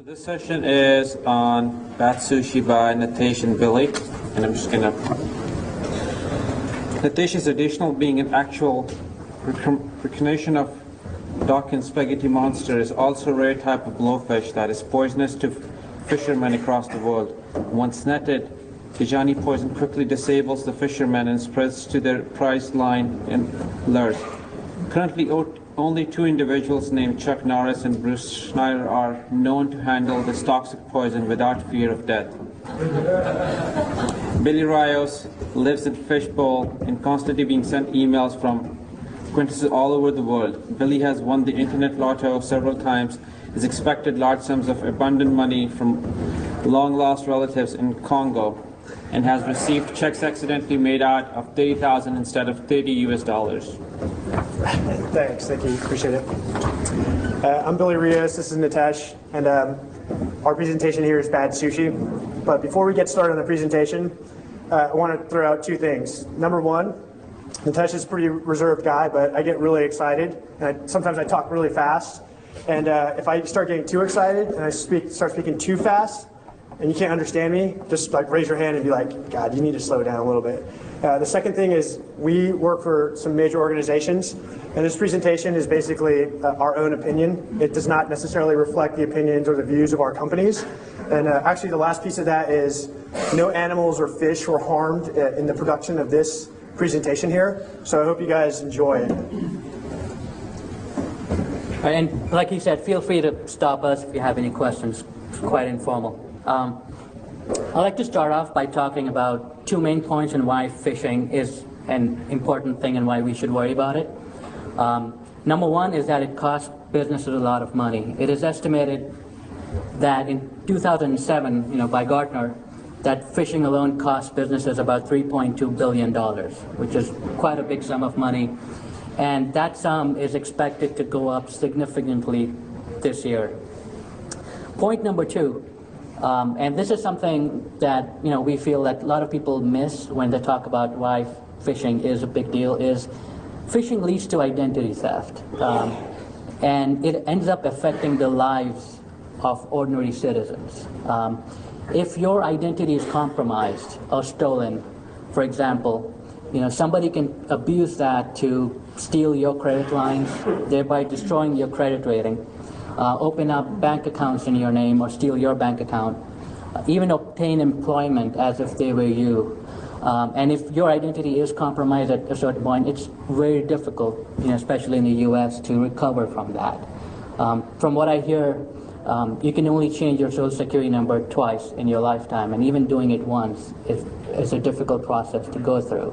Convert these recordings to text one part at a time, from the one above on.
So this session is on Bad Sushi by Nitesh and Billy, and I'm just gonna. Nitesh is additional being an actual reincarnation of duck and spaghetti monster is also a rare type of blowfish that is poisonous to fishermen across the world. Once netted, Dhanjani poison quickly disables the fishermen and spreads to their prize line in lures. Currently, only two individuals named Chuck Norris and Bruce Schneider are known to handle this toxic poison without fear of death. Billy Rios lives in Fishbowl and constantly being sent emails from acquaintances all over the world. Billy has won the internet lotto several times, is expected large sums of abundant money from long-lost relatives in Congo, and has received checks accidentally made out of 30,000 instead of 30 US dollars. Thanks, thank you, appreciate it. I'm Billy Rios, this is Nitesh, and our presentation here is Bad Sushi. But before we get started on the presentation, I want to throw out two things. Number one, Nitesh is a pretty reserved guy, but I get really excited, and sometimes I talk really fast. And if I start getting too excited and I start speaking too fast, and you can't understand me, just like raise your hand and be like, God, you need to slow down a little bit. The second thing is we work for some major organizations, and this presentation is basically our own opinion. It does not necessarily reflect the opinions or the views of our companies. And actually the last piece of that is no animals or fish were harmed in the production of this presentation here. So I hope you guys enjoy it. And like he said, feel free to stop us if you have any questions. It's quite informal. I'd like to start off by talking about two main points on why fishing is an important thing and why we should worry about it. Number one is that it costs businesses a lot of money. It is estimated that in 2007, by Gartner, that fishing alone cost businesses about $3.2 billion, which is quite a big sum of money. And that sum is expected to go up significantly this year. Point number two, and this is something that we feel that a lot of people miss when they talk about why fishing is a big deal, is fishing leads to identity theft. And it ends up affecting the lives of ordinary citizens. If your identity is compromised or stolen, for example, somebody can abuse that to steal your credit lines, thereby destroying your credit rating, open up bank accounts in your name or steal your bank account, even obtain employment as if they were you. And if your identity is compromised at a certain point, it's very difficult, especially in the US, to recover from that. From what I hear, you can only change your social security number twice in your lifetime, and even doing it once is a difficult process to go through.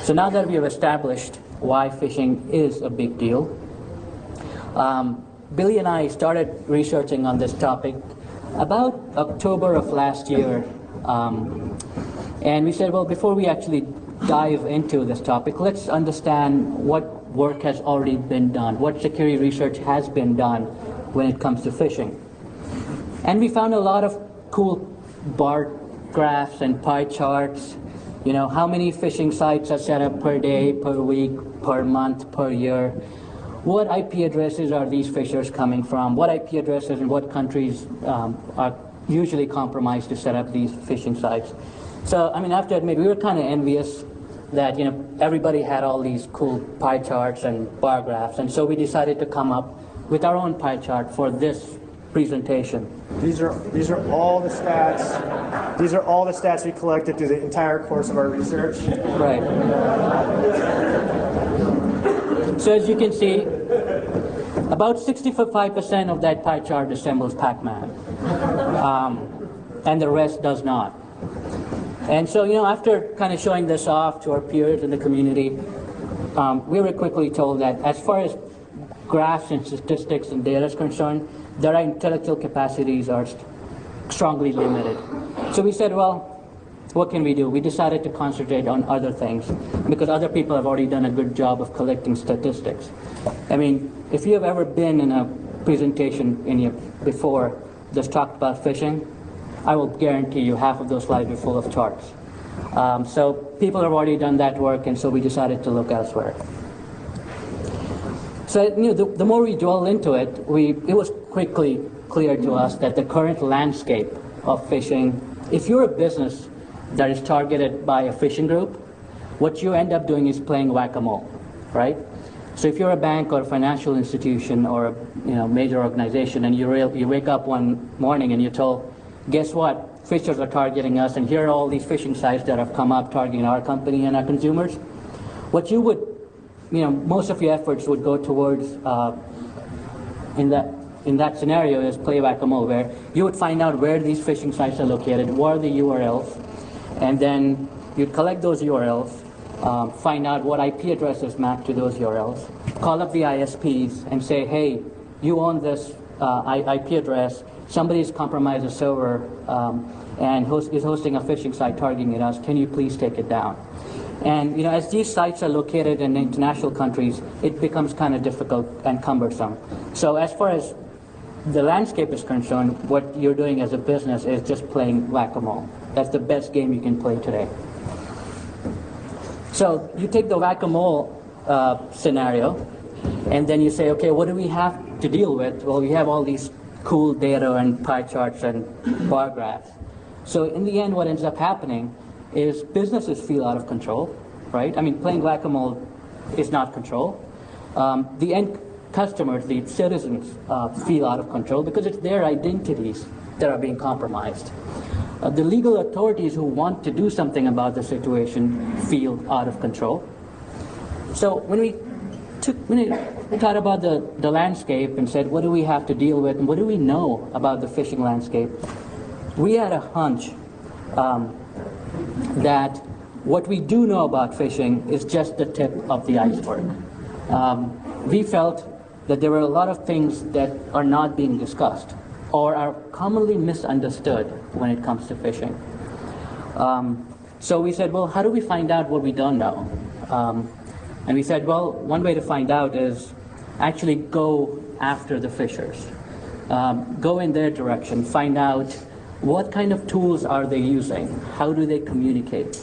So now that we have established why fishing is a big deal, Billy and I started researching on this topic about October of last year, and we said, well, before we actually dive into this topic, let's understand what work has already been done, what security research has been done when it comes to fishing. And we found a lot of cool bar graphs and pie charts, how many fishing sites are set up per day, per week, per month, per year. What IP addresses are these fishers coming from? What IP addresses in what countries are usually compromised to set up these fishing sites? So, I have to admit, we were kind of envious that, everybody had all these cool pie charts and bar graphs, and so we decided to come up with our own pie chart for this presentation. These are all the stats. These are all the stats we collected through the entire course of our research. Right. So as you can see, about 65% of that pie chart resembles Pac-Man, and the rest does not. And so, after kind of showing this off to our peers in the community, we were quickly told that as far as graphs and statistics and data is concerned, their intellectual capacities are strongly limited. So we said, well, what can we do? We decided to concentrate on other things because other people have already done a good job of collecting statistics. If you have ever been in a presentation before that's talked about fishing, I will guarantee you half of those slides are full of charts. So people have already done that work, and so we decided to look elsewhere. So the more we dwell into it, it was quickly clear to us that the current landscape of phishing, if you're a business that is targeted by a phishing group, what you end up doing is playing whack-a-mole, right? So if you're a bank or a financial institution or a major organization, and you wake up one morning and you're told, guess what? Phishers are targeting us, and here are all these phishing sites that have come up targeting our company and our consumers. What you would, most of your efforts would go towards in that scenario is play whack-a-mole, where you would find out where these phishing sites are located, what are the URLs, and then you'd collect those URLs, find out what IP addresses map to those URLs, call up the ISPs and say, hey, you own this IP address, somebody's compromised a server and is hosting a phishing site targeting us, can you please take it down? And as these sites are located in international countries, it becomes kind of difficult and cumbersome. So as far as the landscape is concerned, what you're doing as a business is just playing whack-a-mole. That's the best game you can play today. So you take the whack-a-mole scenario, and then you say, okay, what do we have to deal with? Well, we have all these cool data and pie charts and bar graphs. So in the end, what ends up happening is businesses feel out of control, right? I mean, playing whack-a-mole is not control. The end customers, the citizens, feel out of control because it's their identities that are being compromised. The legal authorities who want to do something about the situation feel out of control. So when we thought about the landscape and said, what do we have to deal with and what do we know about the phishing landscape, we had a hunch that what we do know about phishing is just the tip of the iceberg. We felt that there were a lot of things that are not being discussed or are commonly misunderstood when it comes to phishing. So we said, well, how do we find out what we don't know? And we said, well, one way to find out is actually go after the phishers. Go in their direction, find out what kind of tools are they using, how do they communicate?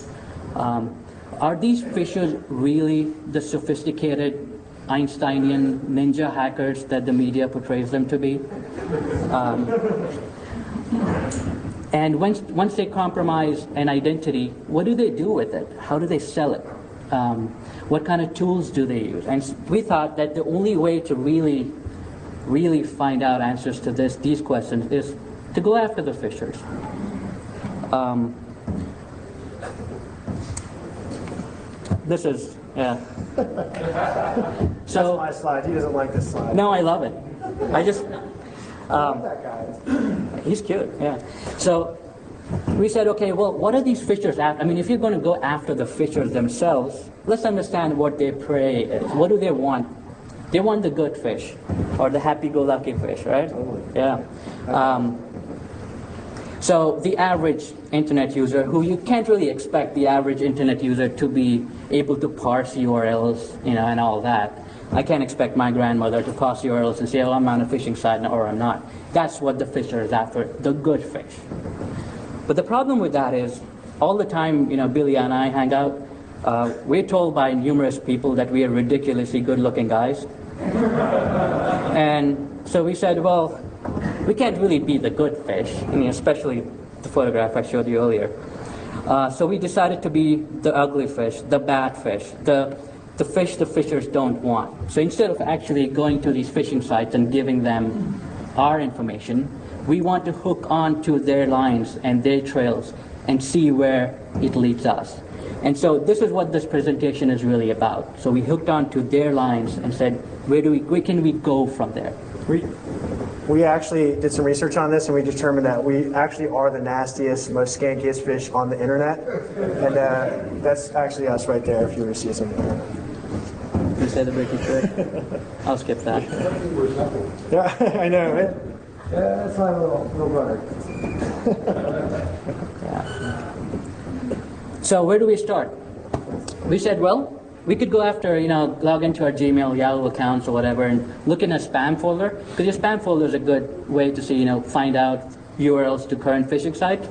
Are these phishers really the sophisticated Einsteinian ninja hackers that the media portrays them to be? And once they compromise an identity, what do they do with it? How do they sell it? What kind of tools do they use? And we thought that the only way to really find out answers to these questions is to go after the phishers. This is, yeah. So, that's my slide. He doesn't like this slide. No, I love it. I just, That guy. he's cute, yeah. So we said, okay, well, what are these phishers after? I mean, if you're going to go after the phishers themselves, let's understand what their prey is. What do they want? They want the good fish, or the happy-go-lucky fish, right? Yeah. So the average internet user, who you can't really expect the average internet user to be able to parse URLs, and all that. I can't expect my grandmother to parse URLs and say, oh, I'm on a phishing site or I'm not. That's what the fisher is after, the good fish. But the problem with that is, all the time, Billy and I hang out, we're told by numerous people that we are ridiculously good-looking guys. And so we said, well, we can't really be the good fish, especially the photograph I showed you earlier. So we decided to be the ugly fish, the bad fish, the fish the fishers don't want. So instead of actually going to these phishing sites and giving them our information, we want to hook on to their lines and their trails and see where it leads us. And so this is what this presentation is really about. So we hooked on to their lines and said, where can we go from there? We actually did some research on this, and we determined that we actually are the nastiest, most skankiest fish on the internet. And that's actually us right there if you were to see us on the internet. You said the breaking trick? I'll skip that. Yeah, I know, right? Yeah, that's my little brother. Yeah. So where do we start? We said, well, we could go after, log into our Gmail, Yahoo accounts or whatever and look in a spam folder, because your spam folder is a good way to see, find out URLs to current phishing sites.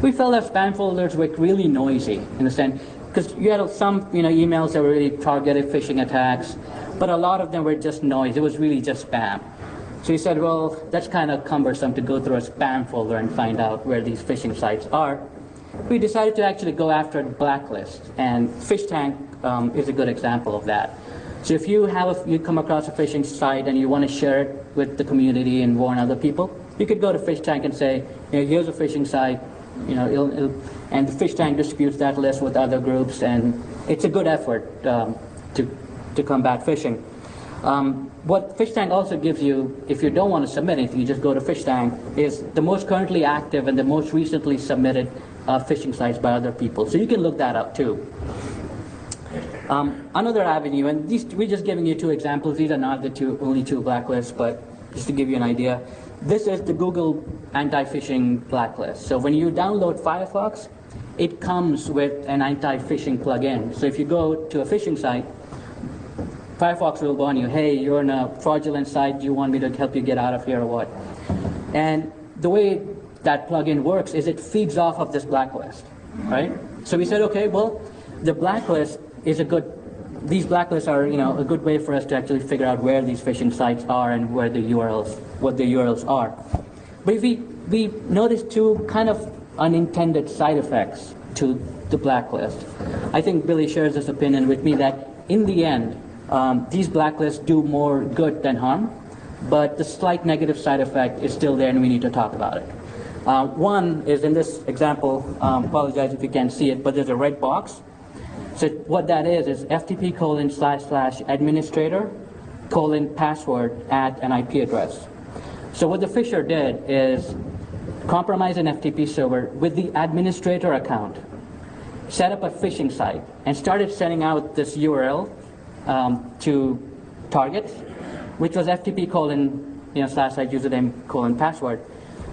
We felt that spam folders were really noisy in the sense, because you had some, emails that were really targeted phishing attacks, but a lot of them were just noise. It was really just spam. So he said, well, that's kind of cumbersome to go through a spam folder and find out where these phishing sites are. We decided to actually go after blacklists, and Fish Tank is a good example of that. So if you come across a phishing site and you want to share it with the community and warn other people, you could go to Fish Tank and say, here's a phishing site, and the Fish Tank distributes that list with other groups, and it's a good effort to combat phishing. What Fish Tank also gives you, if you don't want to submit anything, you just go to Fish Tank, is the most currently active and the most recently submitted phishing sites by other people. So you can look that up too. Another avenue, and we're just giving you two examples. These are not the only two blacklists, but just to give you an idea. This is the Google anti-phishing blacklist. So when you download Firefox, it comes with an anti-phishing plugin. So if you go to a phishing site, Firefox will warn you, hey, you're on a fraudulent site, do you want me to help you get out of here or what? And the way that plugin works is it feeds off of this blacklist, right? So we said, okay, well, the blacklist is these blacklists are, a good way for us to actually figure out where these phishing sites are and what the URLs are. But we noticed two kind of unintended side effects to the blacklist. I think Billy shares this opinion with me that in the end, these blacklists do more good than harm, but the slight negative side effect is still there and we need to talk about it. One is in this example, apologize if you can't see it, but there's a red box. So what that is ftp://administrator:password at an IP address. So what the Fisher did is compromise an FTP server with the administrator account, set up a phishing site, and started sending out this URL to targets, which was ftp://username:password.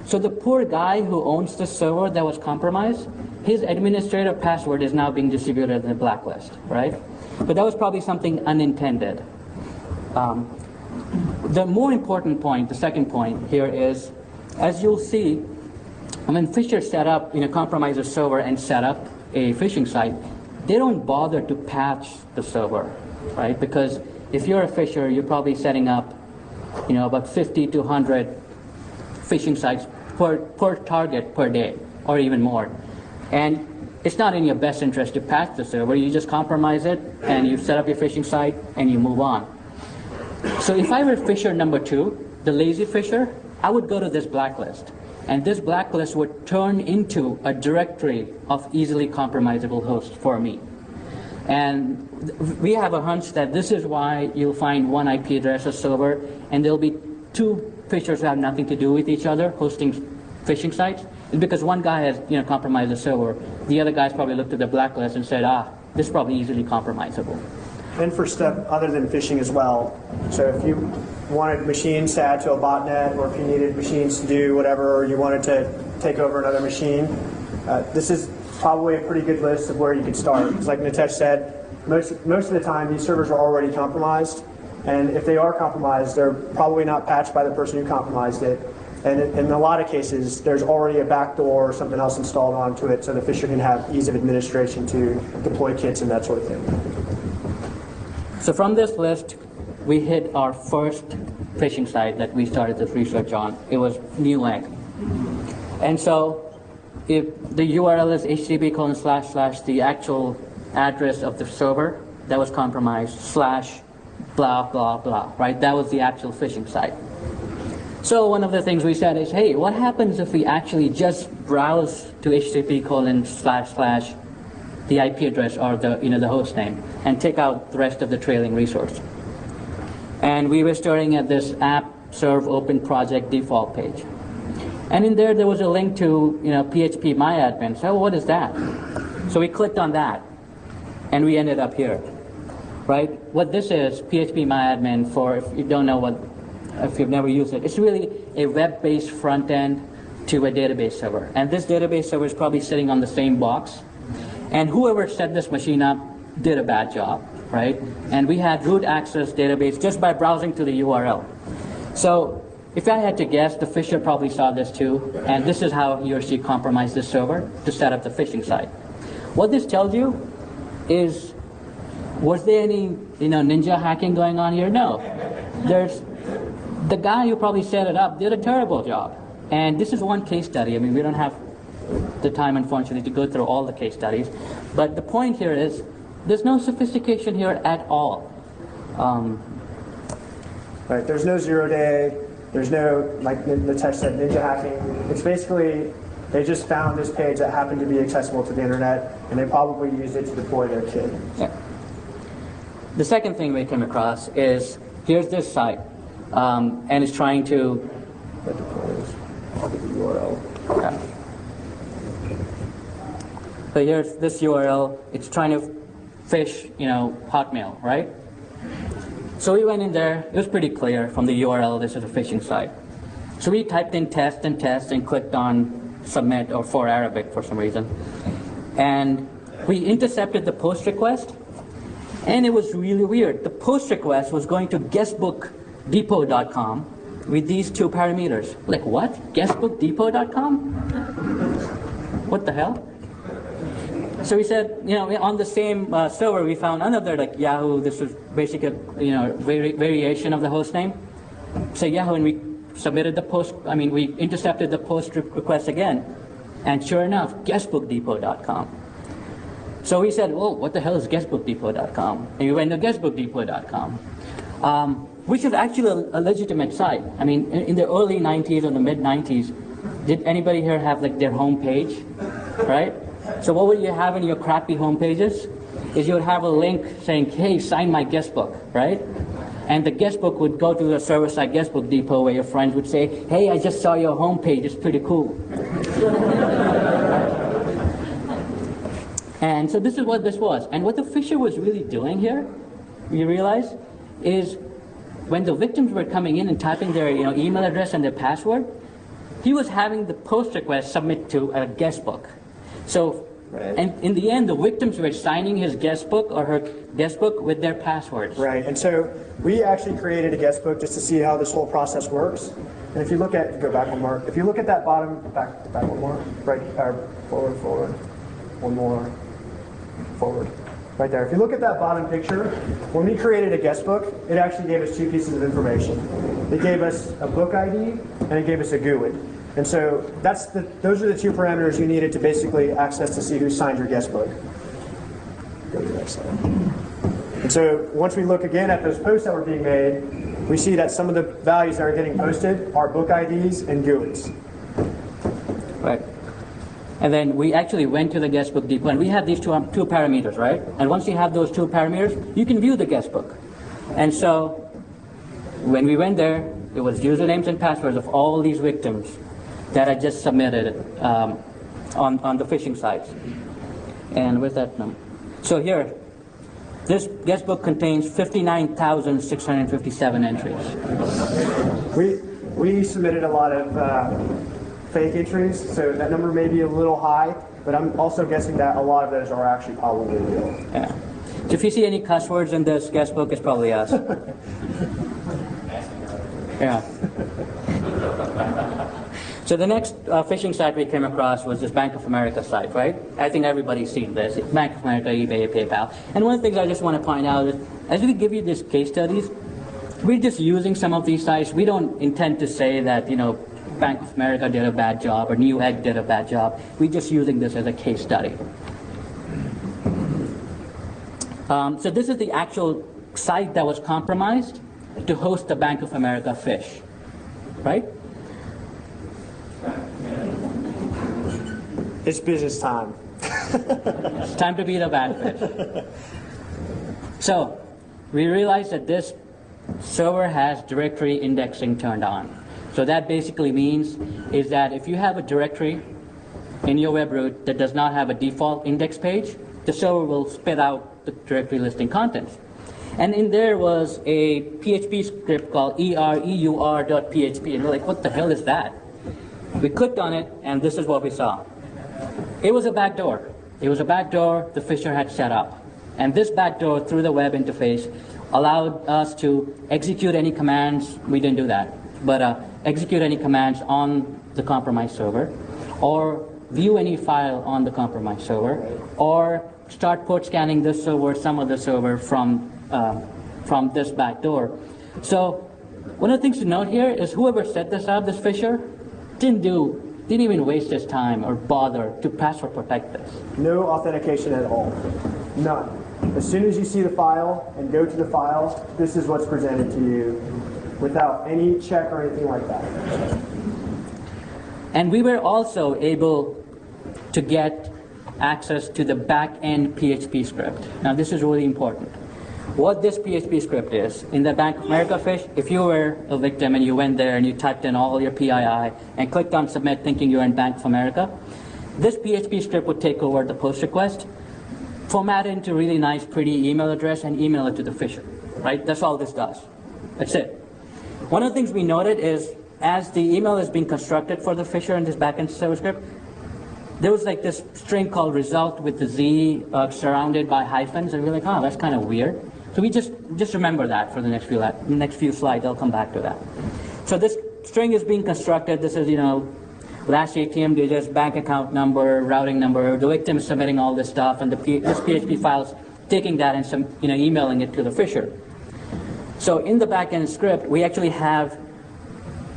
So the poor guy who owns the server that was compromised, his administrator password is now being distributed in the blacklist, right? But that was probably something unintended. The more important point, the second point here is, as you'll see, when Phishers set up, compromise a server and set up a phishing site, they don't bother to patch the server, right? Because if you're a Fisher, you're probably setting up, about 50 to 100 phishing sites per target per day, or even more. And it's not in your best interest to patch the server. You just compromise it, and you set up your phishing site, and you move on. So if I were Fisher number 2, the lazy Fisher, I would go to this blacklist. And this blacklist would turn into a directory of easily compromisable hosts for me. And we have a hunch that this is why you'll find one IP address or server, and there'll be two Fishers who have nothing to do with each other hosting phishing sites. It's because one guy has compromised the server. The other guy's probably looked at the blacklist and said, this is probably easily compromisable. And for step other than phishing as well. So if you wanted machines to add to a botnet, or if you needed machines to do whatever, or you wanted to take over another machine, this is probably a pretty good list of where you could start. Because like Nitesh said, most of the time these servers are already compromised. And if they are compromised, they're probably not patched by the person who compromised it. And in a lot of cases, there's already a backdoor or something else installed onto it, so the Fisher can have ease of administration to deploy kits and that sort of thing. So from this list, we hit our first phishing site that we started this research on. It was Newegg. And so if the URL is http:// the actual address of the server that was compromised / blah, blah, blah, right? That was the actual phishing site. So one of the things we said is, hey, what happens if we actually just browse to http:// the IP address or the host name and take out the rest of the trailing resource? And we were staring at this app serve open project default page. And in there was a link to PHP myadmin. So what is that? So we clicked on that and we ended up here. Right? What this is, PHP myadmin, for if you don't know if you've never used it, it's really a web-based front end to a database server. And this database server is probably sitting on the same box. And whoever set this machine up did a bad job, right? And we had root access database just by browsing to the URL. So if I had to guess, the Fisher probably saw this too, and this is how he or she compromised this server to set up the phishing site. What this tells you is, was there any ninja hacking going on here? No. the guy who probably set it up did a terrible job. And this is one case study. I mean, we don't have the time, unfortunately, to go through all the case studies. But the point here is, there's no sophistication here at all. Right, there's no 0-day, there's no, like Nitesh said, ninja hacking. It's basically, they just found this page that happened to be accessible to the internet, and they probably used it to deploy their kid. Yeah. The second thing we came across is, here's this site, and it's trying to, I'll give you the URL. Yeah. So here's this URL, it's trying to phish, Hotmail, right? So we went in there, it was pretty clear from the URL, this is a phishing site. So we typed in test and clicked on submit or for Arabic for some reason. And we intercepted the post request, and it was really weird. The post request was going to guestbookdepot.com with these two parameters. Like what? Guestbookdepot.com? What the hell? So we said, on the same server, we found another like Yahoo. This was basically, variation of the host name. So Yahoo, and we submitted the post. We intercepted the post request again, and sure enough, guestbookdepot.com. So we said, well, what the hell is guestbookdepot.com? And we went to guestbookdepot.com, which is actually a legitimate site. In the early 90s or the mid 90s, did anybody here have like their home page, right? So what would you have in your crappy home pages? Is you would have a link saying, hey, sign my guest book, right? And the guest book would go to a service like Guestbook Depot where your friends would say, hey, I just saw your home page, it's pretty cool. And so this is what this was. And what the phisher was really doing here, you realize, is when the victims were coming in and typing their email address and their password, he was having the post request submit to a guest book. So, and in the end, the victims were signing his guest book or her guest book with their passwords. Right, and so we actually created a guest book just to see how this whole process works. And if you look at, go back one more. If you look at that bottom, back one more, right, forward, one more, forward. Right there. If you look at that bottom picture, when we created a guest book, it actually gave us two pieces of information. It gave us a book ID and it gave us a GUID. And so those are the two parameters you needed to basically access to see who signed your guest book. Go to the next slide. And so once we look again at those posts that were being made, we see that some of the values that are getting posted are book IDs and GUIDs. Right. And then we actually went to the guestbook depot, and we have these two parameters, right? And once you have those two parameters, you can view the guestbook. And so when we went there, it was usernames and passwords of all these victims that I just submitted on the phishing sites. And where's that number? So here, this guest book contains 59,657 entries. We submitted a lot of fake entries, so that number may be a little high, but I'm also guessing that a lot of those are actually probably real. Yeah. So if you see any cuss words in this guest book, it's probably us. Yeah. So the next phishing site we came across was this Bank of America site, right? I think everybody's seen this. It's Bank of America, eBay, PayPal. And one of the things I just want to point out is, as we give you these case studies, we're just using some of these sites. We don't intend to say that, Bank of America did a bad job or Newegg did a bad job. We're just using this as a case study. So this is the actual site that was compromised to host the Bank of America phish, right? It's business time. It's time to be the bad fish. So we realized that this server has directory indexing turned on. So that basically means is that if you have a directory in your web root that does not have a default index page, the server will spit out the directory listing contents. And in there was a PHP script called ereur.php, and we're like, what the hell is that? We clicked on it, and this is what we saw. It was a backdoor. It was a backdoor the phisher had set up. And this backdoor through the web interface allowed us to execute any commands. We didn't do that, but execute any commands on the compromised server, or view any file on the compromised server, or start port scanning this server, some other server from this backdoor. So one of the things to note here is whoever set this up, this Fisher, didn't even waste his time or bother to password protect this. No authentication at all. None. As soon as you see the file and go to the file, this is what's presented to you without any check or anything like that. And we were also able to get access to the back-end PHP script. Now this is really important. What this PHP script is, in the Bank of America phish, if you were a victim and you went there and you typed in all your PII and clicked on submit thinking you're in Bank of America, this PHP script would take over the post request, format it into a really nice, pretty email address and email it to the Fisher, right? That's all this does. That's it. One of the things we noted is as the email is being constructed for the Fisher in this backend server script, there was like this string called result with the Z surrounded by hyphens, and we're like, oh, that's kind of weird. So we just remember that for the next few slides. I'll come back to that. So this string is being constructed. This is, last ATM digits, bank account number, routing number. The victim is submitting all this stuff, and this PHP file's taking that and emailing it to the Fisher. So in the backend script, we actually have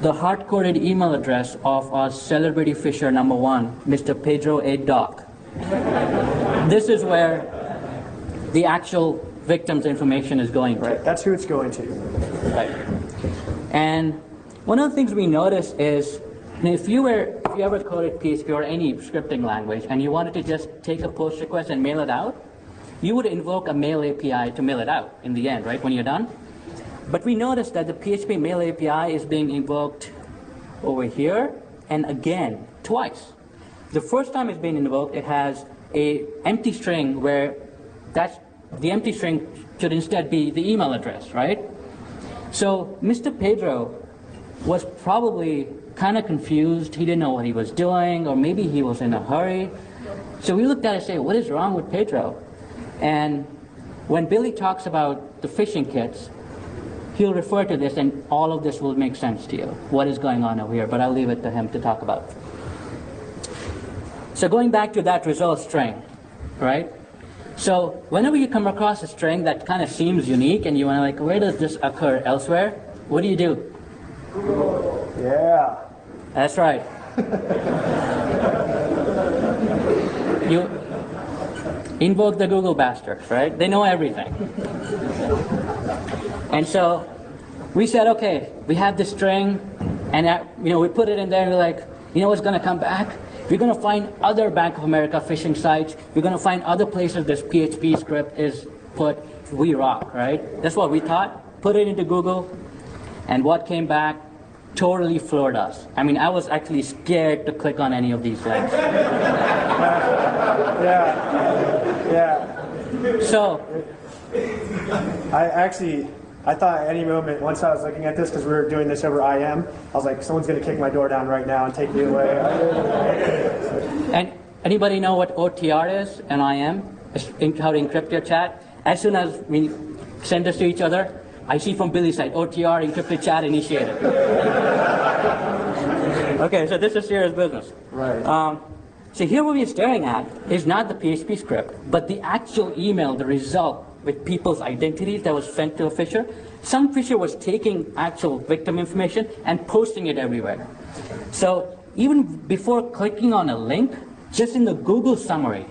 the hard-coded email address of our celebrity Fisher number one, Mr. Pedro A. Doc. This is where the actual victim's information is going to. Right, that's who it's going to. Right. And one of the things we noticed is, if you ever coded PHP or any scripting language and you wanted to just take a post request and mail it out, you would invoke a mail API to mail it out in the end, right, when you're done. But we noticed that the PHP mail API is being invoked over here and again twice. The first time it's being invoked, it has an empty string where the empty string should instead be the email address, right? So Mr. Pedro was probably kind of confused. He didn't know what he was doing, or maybe he was in a hurry. So we looked at it and said, what is wrong with Pedro? And when Billy talks about the phishing kits, he'll refer to this and all of this will make sense to you, what is going on over here, but I'll leave it to him to talk about. So going back to that result string, right? So whenever you come across a string that kind of seems unique and you want to like, where does this occur elsewhere? What do? Yeah. That's right. You invoke the Google bastards, right? They know everything. And so we said, okay, we have this string, and we put it in there, and we're like, you know what's going to come back? We're going to find other Bank of America phishing sites. We're going to find other places this PHP script is put. We rock, right? That's what we thought. Put it into Google, and what came back totally floored us. I mean, I was actually scared to click on any of these links. Yeah. So I thought at any moment, once I was looking at this, because we were doing this over IM, I was like, someone's going to kick my door down right now and take me away. And anybody know what OTR is and IM? It's how to encrypt your chat. As soon as we send this to each other, I see from Billy's side, OTR, encrypted chat initiated. Okay, so this is serious business. Right. So here what we're staring at is not the PHP script, but the actual email, the result with people's identities that was sent to a Fisher. Some Fisher was taking actual victim information and posting it everywhere. So even before clicking on a link, just in the Google summary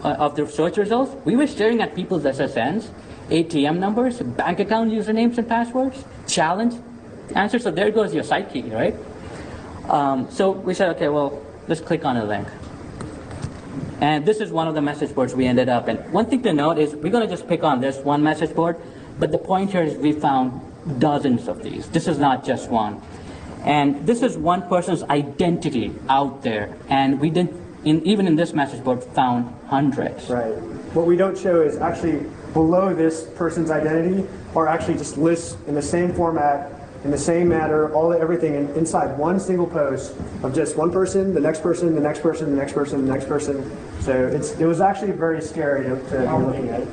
of the search results, we were staring at people's SSNs, ATM numbers, bank account usernames and passwords, challenge answers. So there goes your site key, right? So we said, okay, well, let's click on a link. And this is one of the message boards we ended up in. One thing to note is we're going to just pick on this one message board, but the point here is we found dozens of these. This is not just one. And this is one person's identity out there. And we didn't, even in this message board, found hundreds. Right. What we don't show is actually below this person's identity are actually just lists in the same format, in the same manner, everything inside one single post of just one person, the next person, the next person, the next person, the next person. So it was actually very scary to be looking at.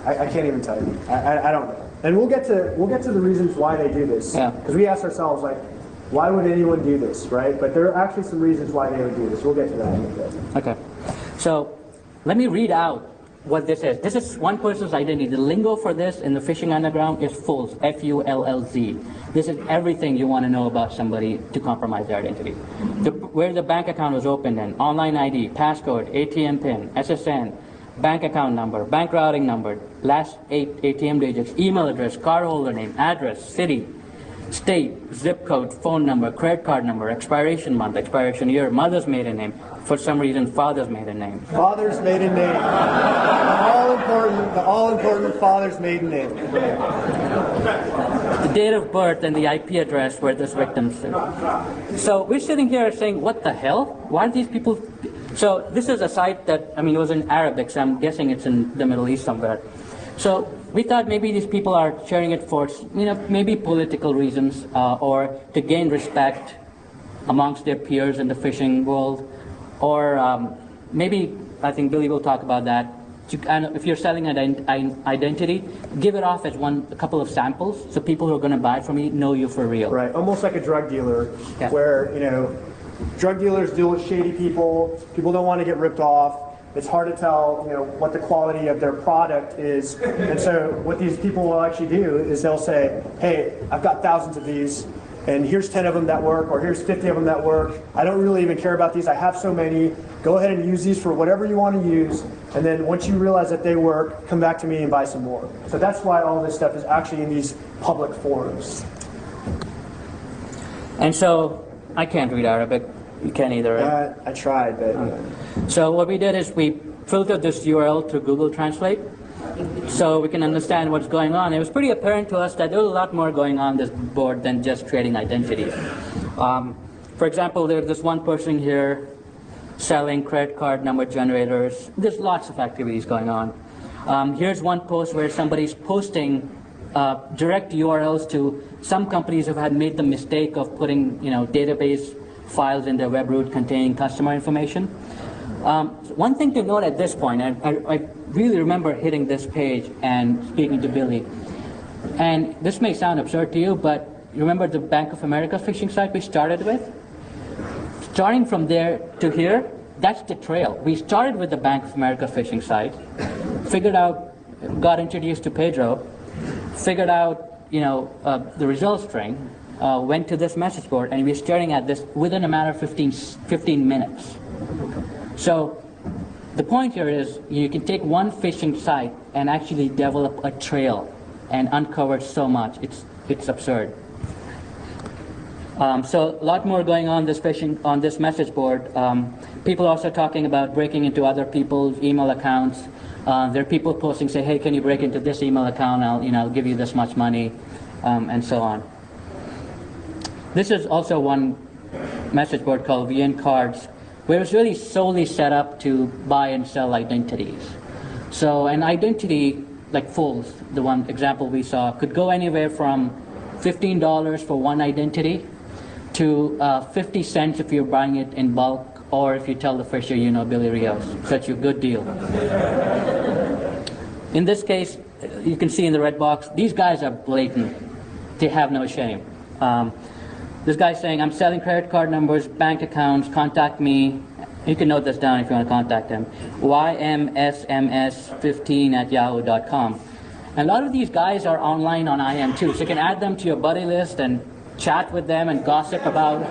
I can't even tell you. I don't know. And we'll get to the reasons why they do this. Yeah. Because we asked ourselves, like, why would anyone do this, right? But there are actually some reasons why they would do this. We'll get to that in a bit. Okay. So let me read out what this is. This is one person's identity. The lingo for this in the phishing underground is FULZ, F-U-L-L-Z. This is everything you want to know about somebody to compromise their identity. Where the bank account was opened in, online ID, passcode, ATM PIN, SSN, bank account number, bank routing number, last 8 ATM digits, email address, cardholder name, address, city, state, zip code, phone number, credit card number, expiration month, expiration year, mother's maiden name, for some reason father's maiden name. Father's maiden name. The all-important father's maiden name. The date of birth and the IP address where this victim's live. So we're sitting here saying, what the hell? Why are these people? So this is a site that, I mean, it was in Arabic, so I'm guessing it's in the Middle East somewhere. So we thought maybe these people are sharing it for, maybe political reasons or to gain respect amongst their peers in the phishing world, or maybe, I think Billy will talk about that. If you're selling an identity, give it off as a couple of samples, so people who are going to buy from you know you for real. Right, almost like a drug dealer, yeah. Where drug dealers deal with shady people. People don't want to get ripped off. It's hard to tell, what the quality of their product is. And so what these people will actually do is they'll say, hey, I've got thousands of these, and here's 10 of them that work, or here's 50 of them that work. I don't really even care about these. I have so many. Go ahead and use these for whatever you want to use. And then once you realize that they work, come back to me and buy some more. So that's why all this stuff is actually in these public forums. And so I can't read Arabic. You can't either, right? I tried, but... So what we did is we filtered this URL through Google Translate so we can understand what's going on. It was pretty apparent to us that there was a lot more going on this board than just trading identities. For example, there's this one person here selling credit card number generators. There's lots of activities going on. Here's one post where somebody's posting direct URLs to some companies who had made the mistake of putting database files in their web root containing customer information. One thing to note at this point, I really remember hitting this page and speaking to Billy, and this may sound absurd to you, but you remember the Bank of America phishing site we started with? Starting from there to here, that's the trail. We started with the Bank of America phishing site, figured out, got introduced to Pedro, figured out the result string, went to this message board, and we're staring at this within a matter of 15 minutes. So the point here is you can take one phishing site and actually develop a trail and uncover so much. It's absurd. So a lot more going on this phishing on this message board. People are also talking about breaking into other people's email accounts. There are people posting, say, hey, can you break into this email account? I'll give you this much money, and so on. This is also one message board called VN Cards, where it was really solely set up to buy and sell identities. So an identity, like FULZ, the one example we saw, could go anywhere from $15 for one identity to 50 cents if you're buying it in bulk, or if you tell the fisher you know Billy Rios. Such a good deal. In this case, you can see in the red box, these guys are blatant. They have no shame. This guy's saying, I'm selling credit card numbers, bank accounts, contact me. You can note this down if you want to contact him. ymsms15@yahoo.com. And a lot of these guys are online on IM too, so you can add them to your buddy list and chat with them and gossip about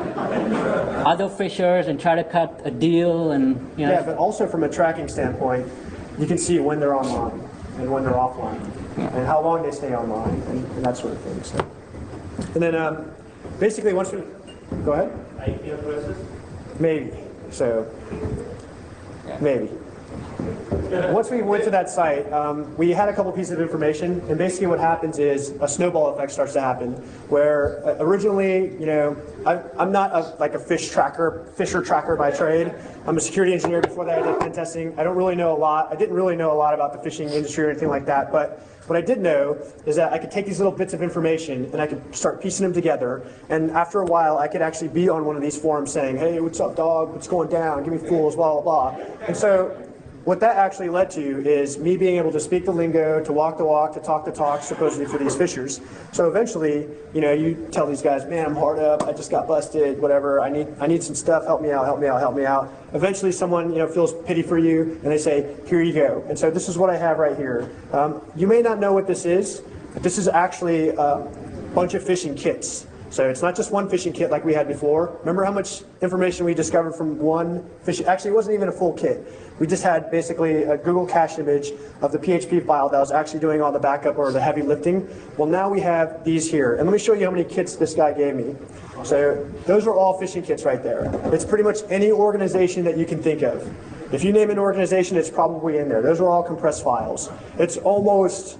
other phishers and try to cut a deal and Yeah, but also from a tracking standpoint, you can see when they're online and when they're offline, and how long they stay online and that sort of thing. So, and then basically once we go ahead. IP addresses? Maybe. So maybe. Once we went to that site, we had a couple pieces of information, and basically what happens is a snowball effect starts to happen, where originally, I'm not like a fisher tracker by trade. I'm a security engineer. Before that, I did pen testing. I didn't really know a lot about the phishing industry or anything like that, but what I did know is that I could take these little bits of information and I could start piecing them together, and after a while, I could actually be on one of these forums saying, hey, what's up, dog? What's going down? Give me fools, blah, blah, blah. And so what that actually led to is me being able to speak the lingo, to walk the walk, to talk the talk, supposedly for these fishers. So eventually, you tell these guys, man, I'm hard up, I just got busted, whatever, I need some stuff, help me out, help me out, help me out. Eventually someone feels pity for you, and they say, here you go. And so this is what I have right here. You may not know what this is, but this is actually a bunch of fishing kits. So it's not just one fishing kit like we had before. Remember how much information we discovered from one fishing? Actually, it wasn't even a full kit. We just had basically a Google cache image of the PHP file that was actually doing all the backup or the heavy lifting. Well, now we have these here. And let me show you how many kits this guy gave me. So those are all fishing kits right there. It's pretty much any organization that you can think of. If you name an organization, it's probably in there. Those are all compressed files. It's almost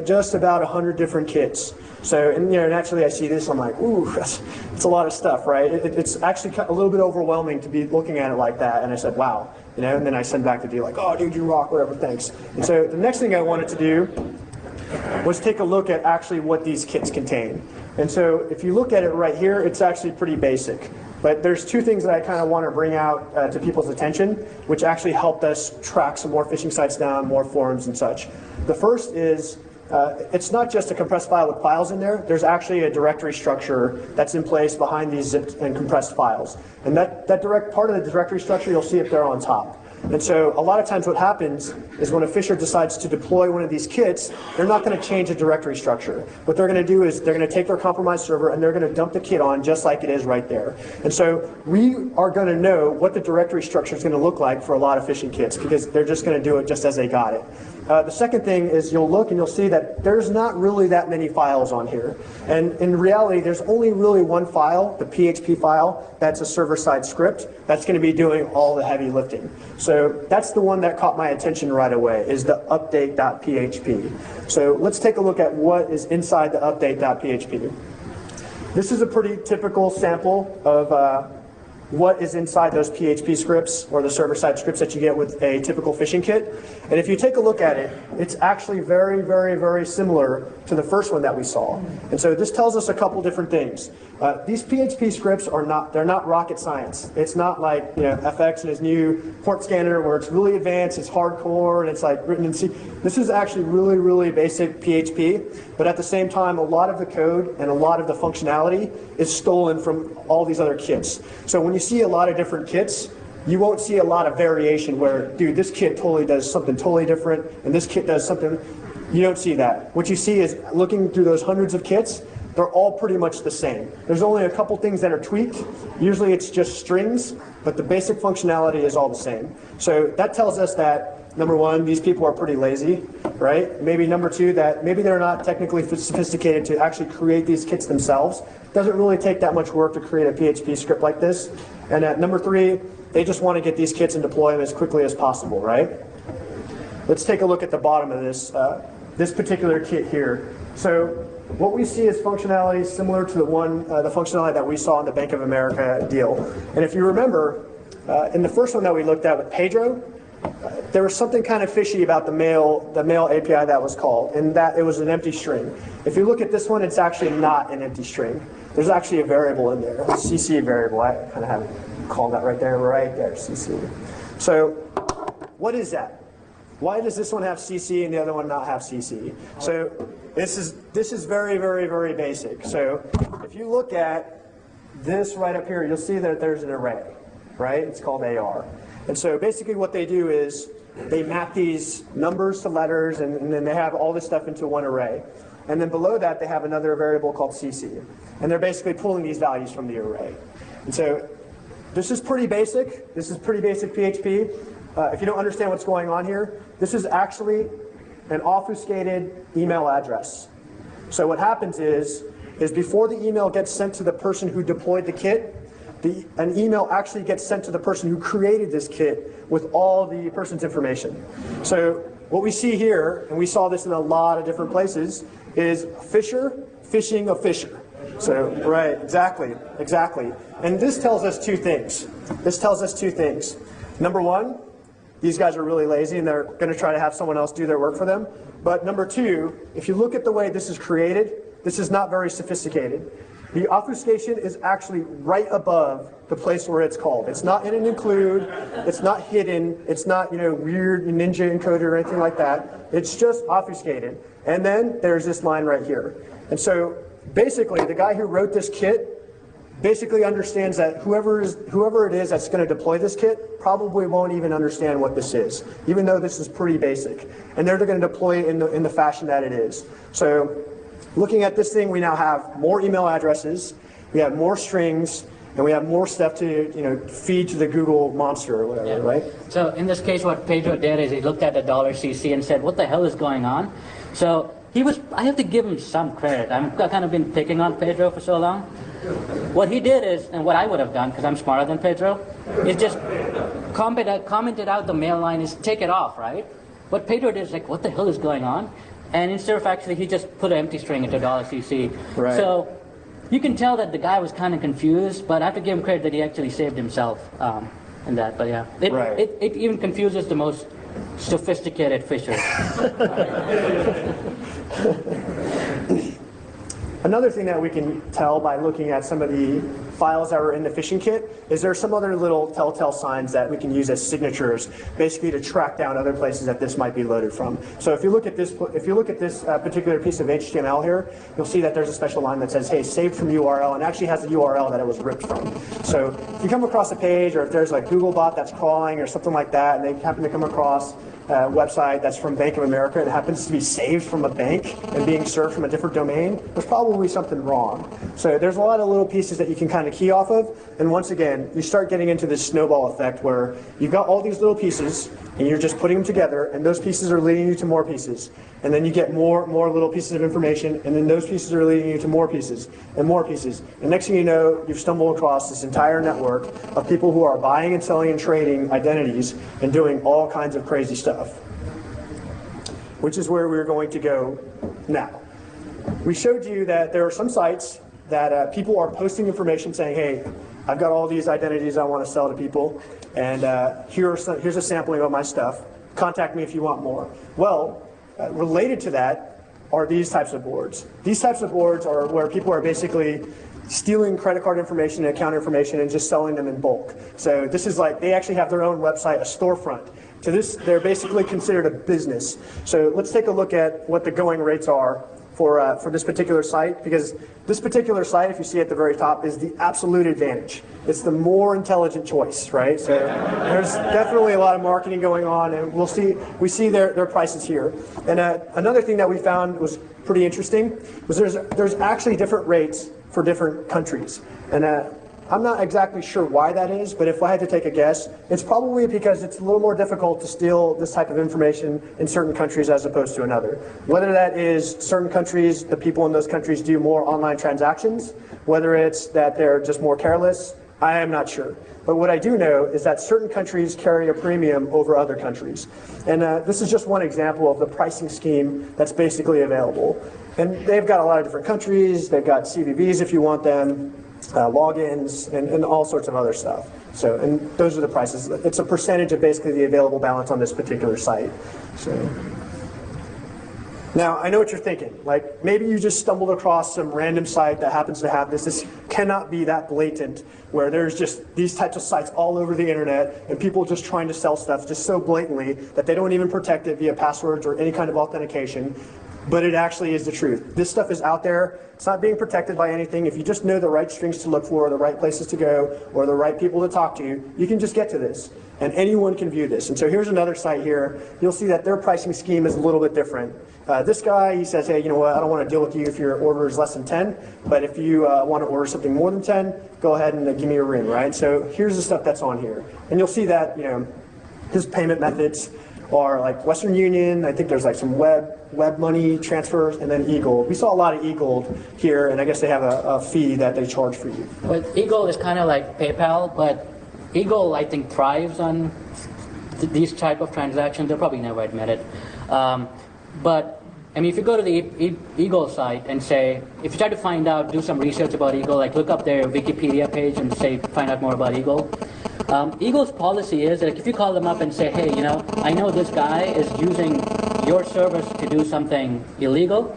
just about 100 different kits. So, and naturally I see this, I'm like, ooh, that's a lot of stuff, right? It's actually a little bit overwhelming to be looking at it like that. And I said, wow, and then I send back the deal like, oh, dude, you rock, whatever, thanks. And so the next thing I wanted to do was take a look at actually what these kits contain. And so if you look at it right here, it's actually pretty basic. But there's two things that I kind of want to bring out to people's attention, which actually helped us track some more phishing sites down, more forums and such. The first is, it's not just a compressed file with files in there. There's actually a directory structure that's in place behind these zipped and compressed files. And that direct part of the directory structure, you'll see it there on top. And so a lot of times what happens is when a phisher decides to deploy one of these kits, they're not going to change the directory structure. What they're going to do is they're going to take their compromised server and they're going to dump the kit on just like it is right there. And so we are going to know what the directory structure is going to look like for a lot of phishing kits because they're just going to do it just as they got it. The second thing is you'll look and you'll see that there's not really that many files on here. And in reality, there's only really one file, the PHP file, that's a server-side script that's going to be doing all the heavy lifting. So that's the one that caught my attention right away, is the update.php. So let's take a look at what is inside the update.php. This is a pretty typical sample of what is inside those PHP scripts or the server-side scripts that you get with a typical phishing kit. And if you take a look at it, it's actually very, very, very similar to the first one that we saw. And so this tells us a couple different things. These PHP scripts they're not rocket science. It's not like FX and his new port scanner where it's really advanced, it's hardcore, and it's like written in C. This is actually really, really basic PHP, but at the same time, a lot of the code and a lot of the functionality is stolen from all these other kits. So when you see a lot of different kits, you won't see a lot of variation where, dude, this kit totally does something totally different, and this kit does something. You don't see that. What you see is, looking through those hundreds of kits, they're all pretty much the same. There's only a couple things that are tweaked. Usually it's just strings, but the basic functionality is all the same. So that tells us that, number one, these people are pretty lazy, right? Maybe number two, that maybe they're not technically sophisticated to actually create these kits themselves. It doesn't really take that much work to create a PHP script like this. And at number three, they just want to get these kits and deploy them as quickly as possible, right? Let's take a look at the bottom of this particular kit here. So what we see is functionality similar to the functionality that we saw in the Bank of America deal. And if you remember, in the first one that we looked at with Pedro, there was something kind of fishy about the mail API that was called, and that it was an empty string. If you look at this one, it's actually not an empty string. There's actually a variable in there, a CC variable. I kind of have it called that right there, CC. So what is that? Why does this one have CC and the other one not have CC? So this is very, very, very basic. So if you look at this right up here, you'll see that there's an array, right? It's called AR. And so basically what they do is they map these numbers to letters, and then they have all this stuff into one array. And then below that, they have another variable called CC. And they're basically pulling these values from the array. And so this is pretty basic. This is pretty basic PHP. If you don't understand what's going on here, this is actually an obfuscated email address. So what happens is before the email gets sent to the person who deployed the kit, an email actually gets sent to the person who created this kit with all the person's information. So what we see here, and we saw this in a lot of different places, is Phisher phishing a Phisher. So, right, exactly. And this tells us two things. Number one, these guys are really lazy and they're going to try to have someone else do their work for them. But number two, if you look at the way this is created, this is not very sophisticated. The obfuscation is actually right above the place where it's called. It's not in an include, it's not hidden, it's not, weird ninja encoder or anything like that. It's just obfuscated. And then there's this line right here. And so basically the guy who wrote this kit basically understands that whoever it is that's going to deploy this kit probably won't even understand what this is, even though this is pretty basic. And they're going to deploy it in the fashion that it is. So looking at this thing, we now have more email addresses, we have more strings, and we have more stuff to feed to the Google monster or whatever, right? So in this case, what Pedro did is he looked at the $CC and said, what the hell is going on? So I have to give him some credit. I've kind of been picking on Pedro for so long. What he did is, and what I would have done, because I'm smarter than Pedro, is just commented out the mail line is take it off, right? What Pedro did is like, what the hell is going on? And instead of actually, he just put an empty string into $CC. Right. So you can tell that the guy was kind of confused, but I have to give him credit that he actually saved himself in that. But yeah, it even confuses the most sophisticated Phishers. Another thing that we can tell by looking at some of the files that were in the phishing kit is there are some other little telltale signs that we can use as signatures, basically to track down other places that this might be loaded from. So if you look at this, particular piece of HTML here, you'll see that there's a special line that says, "Hey, saved from URL," and actually has the URL that it was ripped from. So if you come across a page, or if there's like Googlebot that's crawling or something like that, and they happen to come across a website that's from Bank of America and happens to be saved from a bank and being served from a different domain, there's probably something wrong. So there's a lot of little pieces that you can kind of key off of, and once again, you start getting into this snowball effect where you've got all these little pieces and you're just putting them together, and those pieces are leading you to more pieces, and then you get more little pieces of information, and then those pieces are leading you to more pieces and more pieces, and next thing you know, you've stumbled across this entire network of people who are buying and selling and trading identities and doing all kinds of crazy stuff, which is where we're going to go now. We showed you that there are some sites that people are posting information saying, "Hey, I've got all these identities I want to sell to people, and here's a sampling of my stuff. Contact me if you want more." Well, related to that are these types of boards. These types of boards are where people are basically stealing credit card information and account information and just selling them in bulk. So this is like, they actually have their own website, a storefront. To this, they're basically considered a business. So let's take a look at what the going rates are for this particular site, because this particular site, if you see at the very top, is the absolute advantage. It's the more intelligent choice, right? So there's definitely a lot of marketing going on, and we see their prices here. And another thing that we found was pretty interesting was there's actually different rates for different countries. And I'm not exactly sure why that is, but if I had to take a guess, it's probably because it's a little more difficult to steal this type of information in certain countries as opposed to another. Whether that is certain countries, the people in those countries do more online transactions, whether it's that they're just more careless, I am not sure. But what I do know is that certain countries carry a premium over other countries. And this is just one example of the pricing scheme that's basically available. And they've got a lot of different countries, they've got CVVs if you want them, logins, and all sorts of other stuff. So, and those are the prices. It's a percentage of basically the available balance on this particular site. So, now I know what you're thinking. Like, maybe you just stumbled across some random site that happens to have this. This cannot be that blatant, where there's just these types of sites all over the internet and people just trying to sell stuff just so blatantly that they don't even protect it via passwords or any kind of authentication. But it actually is the truth. This stuff is out there. It's not being protected by anything. If you just know the right strings to look for, or the right places to go, or the right people to talk to, you can just get to this. And anyone can view this. And so here's another site here. You'll see that their pricing scheme is a little bit different. This guy, he says, "Hey, you know what, I don't want to deal with you if your order is less than 10, but if you want to order something more than 10, go ahead and give me a ring," right? So here's the stuff that's on here. And you'll see that, his payment methods are like Western Union. I think there's like some web money transfers, and then eGold. We saw a lot of eGold here, and I guess they have a fee that they charge for you. But eGold is kind of like PayPal, but eGold, I think, thrives on these type of transactions. They'll probably never admit it. But I mean, if you go to the eGold site and say, if you try to find out, do some research about eGold, like look up their Wikipedia page and say, find out more about eGold. eGold's policy is that if you call them up and say, "Hey, I know this guy is using your service to do something illegal,"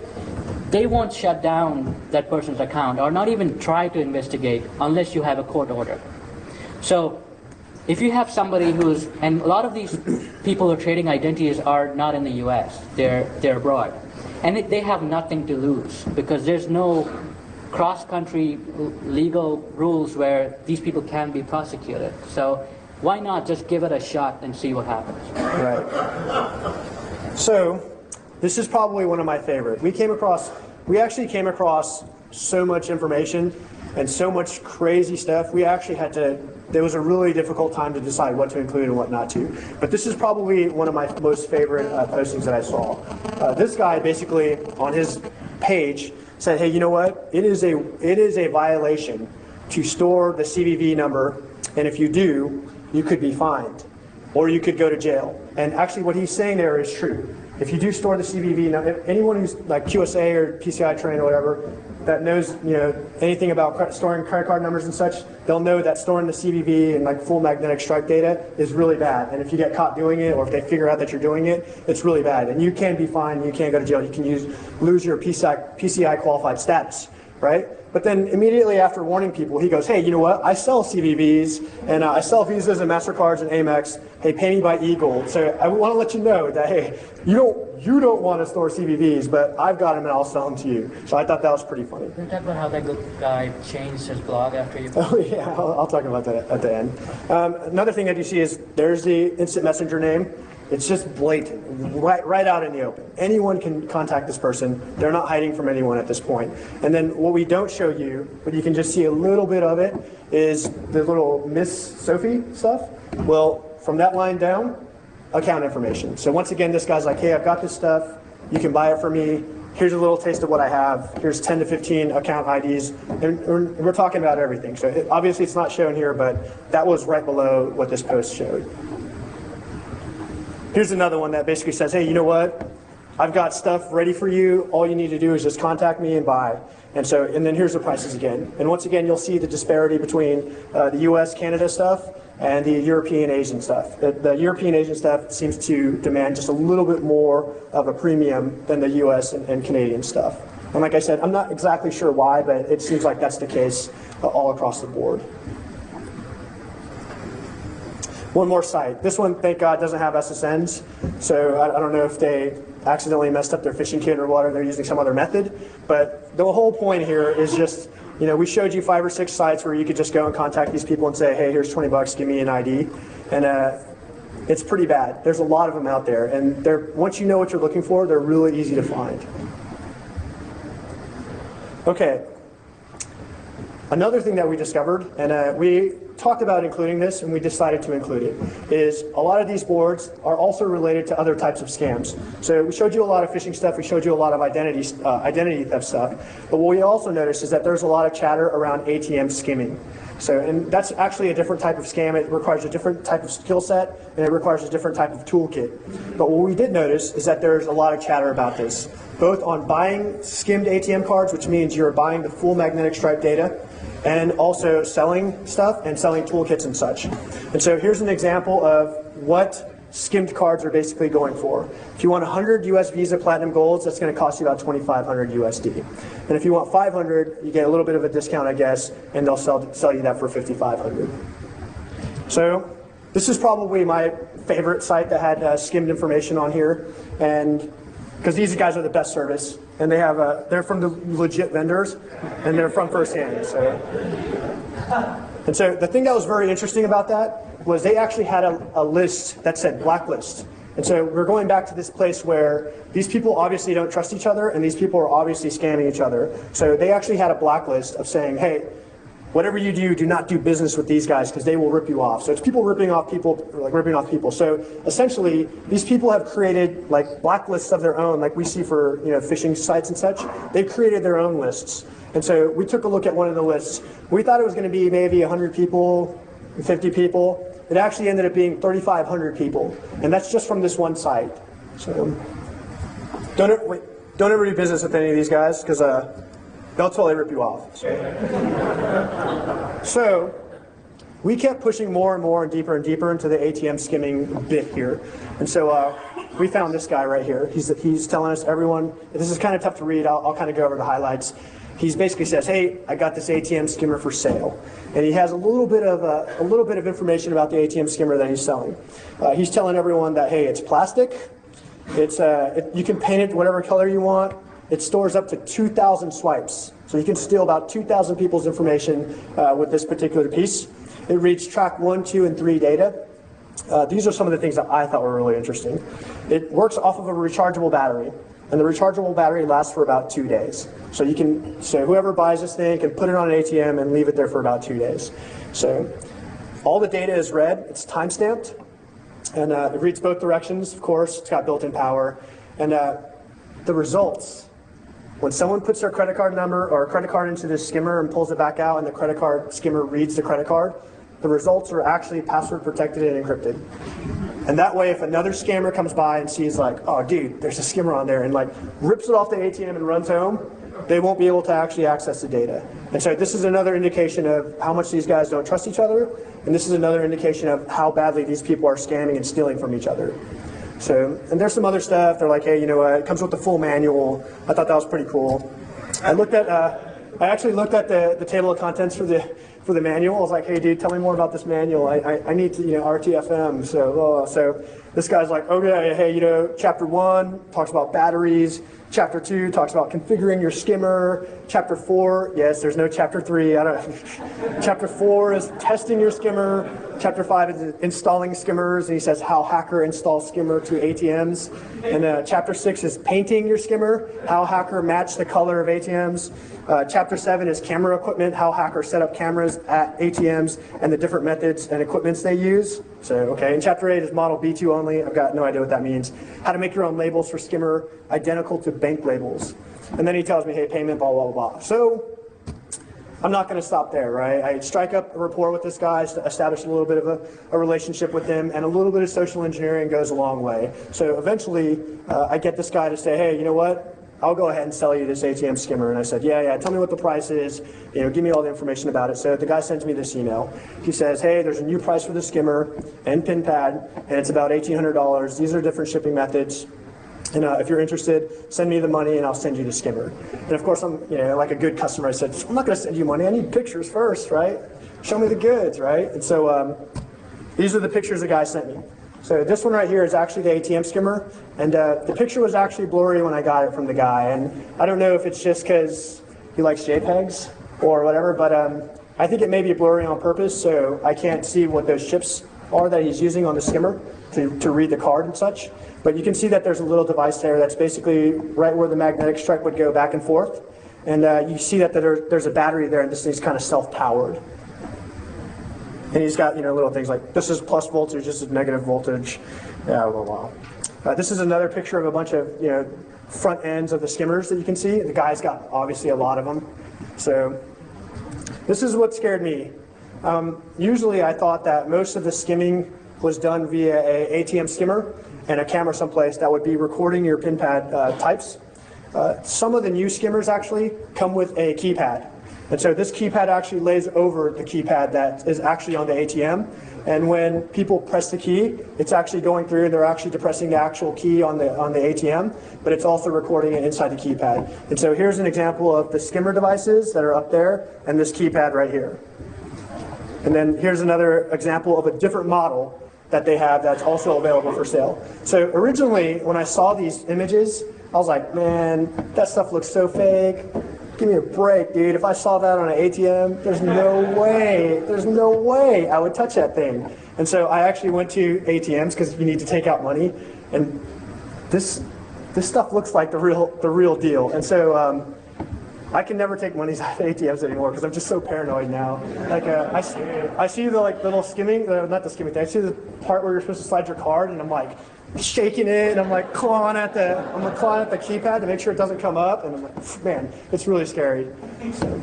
they won't shut down that person's account or not even try to investigate unless you have a court order. So if you have somebody who's, and a lot of these people who are trading identities are not in the US, they're abroad. And they have nothing to lose because there's no cross-country legal rules where these people can be prosecuted. So why not just give it a shot and see what happens? Right. So this is probably one of my favorite. We actually came across so much information and so much crazy stuff. There was a really difficult time to decide what to include and what not to. But this is probably one of my most favorite postings that I saw. This guy basically on his page said, hey, you know what? It is a violation to store the CVV number, and if you do, you could be fined, or you could go to jail. And actually what he's saying there is true. If you do store the CVV number, anyone who's like QSA or PCI trained or whatever, that knows anything about storing credit card numbers and such, they'll know that storing the CVV and like full magnetic stripe data is really bad. And if you get caught doing it, or if they figure out that you're doing it, it's really bad. And you can be fined, you can't go to jail, you can lose your PCI qualified status, right? But then immediately after warning people, he goes, hey, you know what? I sell CVVs, and I sell Visas and MasterCards and Amex. Hey, pay me by e-gold. So I want to let you know that, hey, you don't want to store CVVs, but I've got them and I'll sell them to you. So I thought that was pretty funny. Can you talk about how that guy changed his blog after you? Oh, yeah, I'll talk about that at the end. Another thing that you see is there's the instant messenger name. It's just blatant, right out in the open. Anyone can contact this person. They're not hiding from anyone at this point. And then what we don't show you, but you can just see a little bit of it, is the little Miss Sophie stuff. Well, from that line down, account information. So once again, this guy's like, hey, I've got this stuff. You can buy it from me. Here's a little taste of what I have. Here's 10 to 15 account IDs. And we're talking about everything. So obviously it's not shown here, but that was right below what this post showed. Here's another one that basically says, hey, you know what? I've got stuff ready for you. All you need to do is just contact me and buy. And then here's the prices again. And once again, you'll see the disparity between the US, Canada stuff and the European, Asian stuff. The European, Asian stuff seems to demand just a little bit more of a premium than the US and Canadian stuff. And like I said, I'm not exactly sure why, but it seems like that's the case all across the board. One more site. This one, thank God, doesn't have SSNs. So I don't know if they accidentally messed up their phishing kit or what, or they're using some other method. But the whole point here is just, we showed you 5 or 6 sites where you could just go and contact these people and say, hey, here's $20, give me an ID. And it's pretty bad. There's a lot of them out there. And once you know what you're looking for, they're really easy to find. Okay. Another thing that we discovered, and we talked about including this, and we decided to include it, is a lot of these boards are also related to other types of scams. So we showed you a lot of phishing stuff, we showed you a lot of identity theft stuff, but what we also noticed is that there's a lot of chatter around ATM skimming. And that's actually a different type of scam. It requires a different type of skill set, and it requires a different type of toolkit. But what we did notice is that there's a lot of chatter about this, both on buying skimmed ATM cards, which means you're buying the full magnetic stripe data, and also selling stuff and selling toolkits and such. And so here's an example of what skimmed cards are basically going for. If you want 100 US Visa Platinum Golds, that's going to cost you about 2,500 USD. And if you want 500, you get a little bit of a discount, I guess, and they'll sell you that for 5,500. So this is probably my favorite site that had skimmed information on here, and because these guys are the best service, and they're from the legit vendors, and they're from firsthand. And so the thing that was very interesting about that was they actually had a list that said blacklist. And so we're going back to this place where these people obviously don't trust each other, and these people are obviously scamming each other. So they actually had a blacklist of saying, hey, whatever you do, do not do business with these guys because they will rip you off. So it's people ripping off people, So essentially, these people have created like blacklists of their own, like we see for phishing sites and such. They've created their own lists. And so we took a look at one of the lists. We thought it was going to be maybe 100 people, 50 people. It actually ended up being 3,500 people, and that's just from this one site. So don't ever do business with any of these guys because they'll totally rip you off. So we kept pushing more and more and deeper into the ATM skimming bit here. And so we found this guy right here. He's telling us everyone, this is kind of tough to read, I'll kind of go over the highlights. He basically says, hey, I got this ATM skimmer for sale. And he has a little bit of information about the ATM skimmer that he's selling. He's telling everyone that, hey, it's plastic. You can paint it whatever color you want. It stores up to 2,000 swipes. So you can steal about 2,000 people's information with this particular piece. It reads track 1, 2, and 3 data. These are some of the things that I thought were really interesting. It works off of a rechargeable battery, and the rechargeable battery lasts for about 2 days. So whoever buys this thing can put it on an ATM and leave it there for about 2 days. So all the data is read, it's time-stamped, and it reads both directions, of course. It's got built-in power. And the results, when someone puts their credit card number or credit card into this skimmer and pulls it back out and the credit card skimmer reads the credit card, the results are actually password protected and encrypted. And that way, if another scammer comes by and sees like, oh dude, there's a skimmer on there, and like rips it off the ATM and runs home, they won't be able to actually access the data. And so this is another indication of how much these guys don't trust each other, and this is another indication of how badly these people are scamming and stealing from each other. So, and there's some other stuff. They're like, hey, you know what? It comes with the full manual. I thought that was pretty cool. I actually looked at the table of contents for the manual. I was like, hey, dude, tell me more about this manual. I need to, RTFM. So this guy's like, okay, hey, chapter 1 talks about batteries. Chapter 2 talks about configuring your skimmer. Chapter 4, yes, there's no chapter 3. Chapter 4 is testing your skimmer. Chapter 5 is installing skimmers, and he says how hacker installs skimmer to ATMs. And chapter 6 is painting your skimmer, how hacker match the color of ATMs. Chapter 7 is camera equipment, how hackers set up cameras at ATMs and the different methods and equipments they use. So, okay, and chapter 8 is model B2 only. I've got no idea what that means. How to make your own labels for skimmer identical to bank labels. And then he tells me, hey, payment, blah, blah, blah. So I'm not going to stop there, right? I strike up a rapport with this guy, establish a little bit of a relationship with him, and a little bit of social engineering goes a long way. So eventually, I get this guy to say, hey, you know what? I'll go ahead and sell you this ATM skimmer. And I said, yeah, tell me what the price is. Give me all the information about it. So the guy sends me this email. He says, hey, there's a new price for the skimmer and pin pad, and it's about $1,800. These are different shipping methods. And if you're interested, send me the money and I'll send you the skimmer. And of course, I'm like a good customer. I said, I'm not going to send you money. I need pictures first, right? Show me the goods, right? And so these are the pictures the guy sent me. So this one right here is actually the ATM skimmer, and the picture was actually blurry when I got it from the guy, and I don't know if it's just because he likes JPEGs or whatever, but I think it may be blurry on purpose, so I can't see what those chips are that he's using on the skimmer to read the card and such. But you can see that there's a little device there that's basically right where the magnetic stripe would go back and forth, and you see that there's a battery there, and this thing's kind of self-powered. And he's got little things like this is plus voltage, this is negative voltage. Yeah, blah, blah. This is another picture of a bunch of front ends of the skimmers that you can see. The guy's got obviously a lot of them. So this is what scared me. Usually I thought that most of the skimming was done via a ATM skimmer and a camera someplace that would be recording your pin pad types. Some of the new skimmers actually come with a keypad. And so this keypad actually lays over the keypad that is actually on the ATM. And when people press the key, it's actually going through and they're actually depressing the actual key on the ATM, but it's also recording it inside the keypad. And so here's an example of the skimmer devices that are up there and this keypad right here. And then here's another example of a different model that they have that's also available for sale. So originally, when I saw these images, I was like, man, that stuff looks so fake. Give me a break, dude. If I saw that on an ATM, there's no way I would touch that thing. And so I actually went to ATMs because you need to take out money, and this stuff looks like the real deal. And so I can never take money out of ATMs anymore because I'm just so paranoid now. Like I see the little skimming, not the skimming thing. I see the part where you're supposed to slide your card, and I'm like shaking it, and I'm like clawing at the keypad to make sure it doesn't come up, and I'm like, man, it's really scary. So,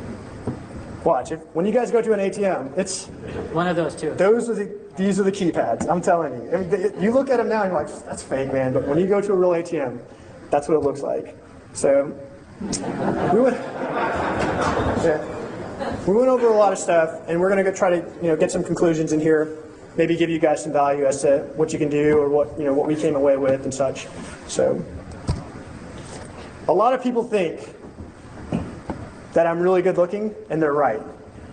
watch it. When you guys go to an ATM, it's one of those two. These are the keypads. I'm telling you. I mean, you look at them now, and you're like, that's fake, man. But when you go to a real ATM, that's what it looks like. So we went over a lot of stuff, and we're going to try to get some conclusions in here. maybe give you guys some value as to what you can do or what we came away with and such. So a lot of people think that I'm really good looking, and they're right.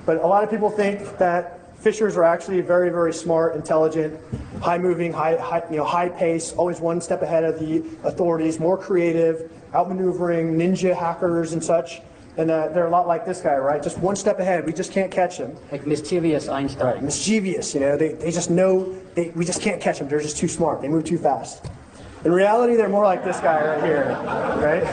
But a lot of people think that Phishers are actually very, very smart, intelligent, high-moving, high pace, always one step ahead of the authorities, more creative, outmaneuvering, ninja hackers and such. And they're a lot like this guy, right? Just one step ahead. We just can't catch them. Like mischievous Einstein. Right, mischievous. They just know we just can't catch them. They're just too smart. They move too fast. In reality, they're more like this guy right here, right?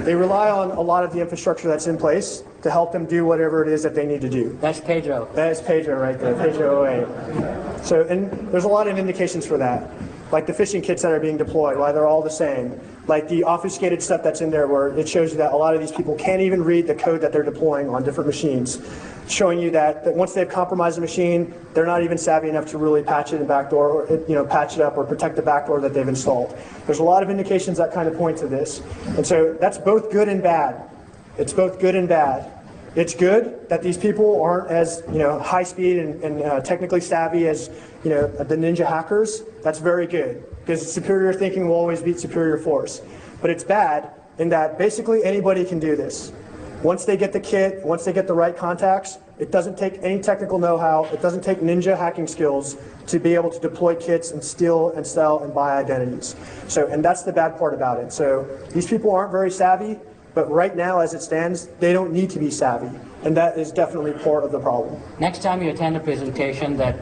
They rely on a lot of the infrastructure that's in place to help them do whatever it is that they need to do. That's Pedro. That is Pedro right there, Pedro 08. So, and there's a lot of indications for that, like the phishing kits that are being deployed, why they're all the same, like the obfuscated stuff that's in there where it shows you that a lot of these people can't even read the code that they're deploying on different machines, showing you that once they've compromised a machine, they're not even savvy enough to really patch it and backdoor, or patch it up or protect the backdoor that they've installed. There's a lot of indications that kind of point to this, and so that's both good and bad. It's both good and bad. It's good that these people aren't as high speed and technically savvy as the ninja hackers. That's very good, because superior thinking will always beat superior force. But it's bad in that basically anybody can do this. Once they get the kit, once they get the right contacts, it doesn't take any technical know-how, it doesn't take ninja hacking skills to be able to deploy kits and steal and sell and buy identities. And that's the bad part about it. So these people aren't very savvy, but right now as it stands, they don't need to be savvy. And that is definitely part of the problem. Next time you attend a presentation that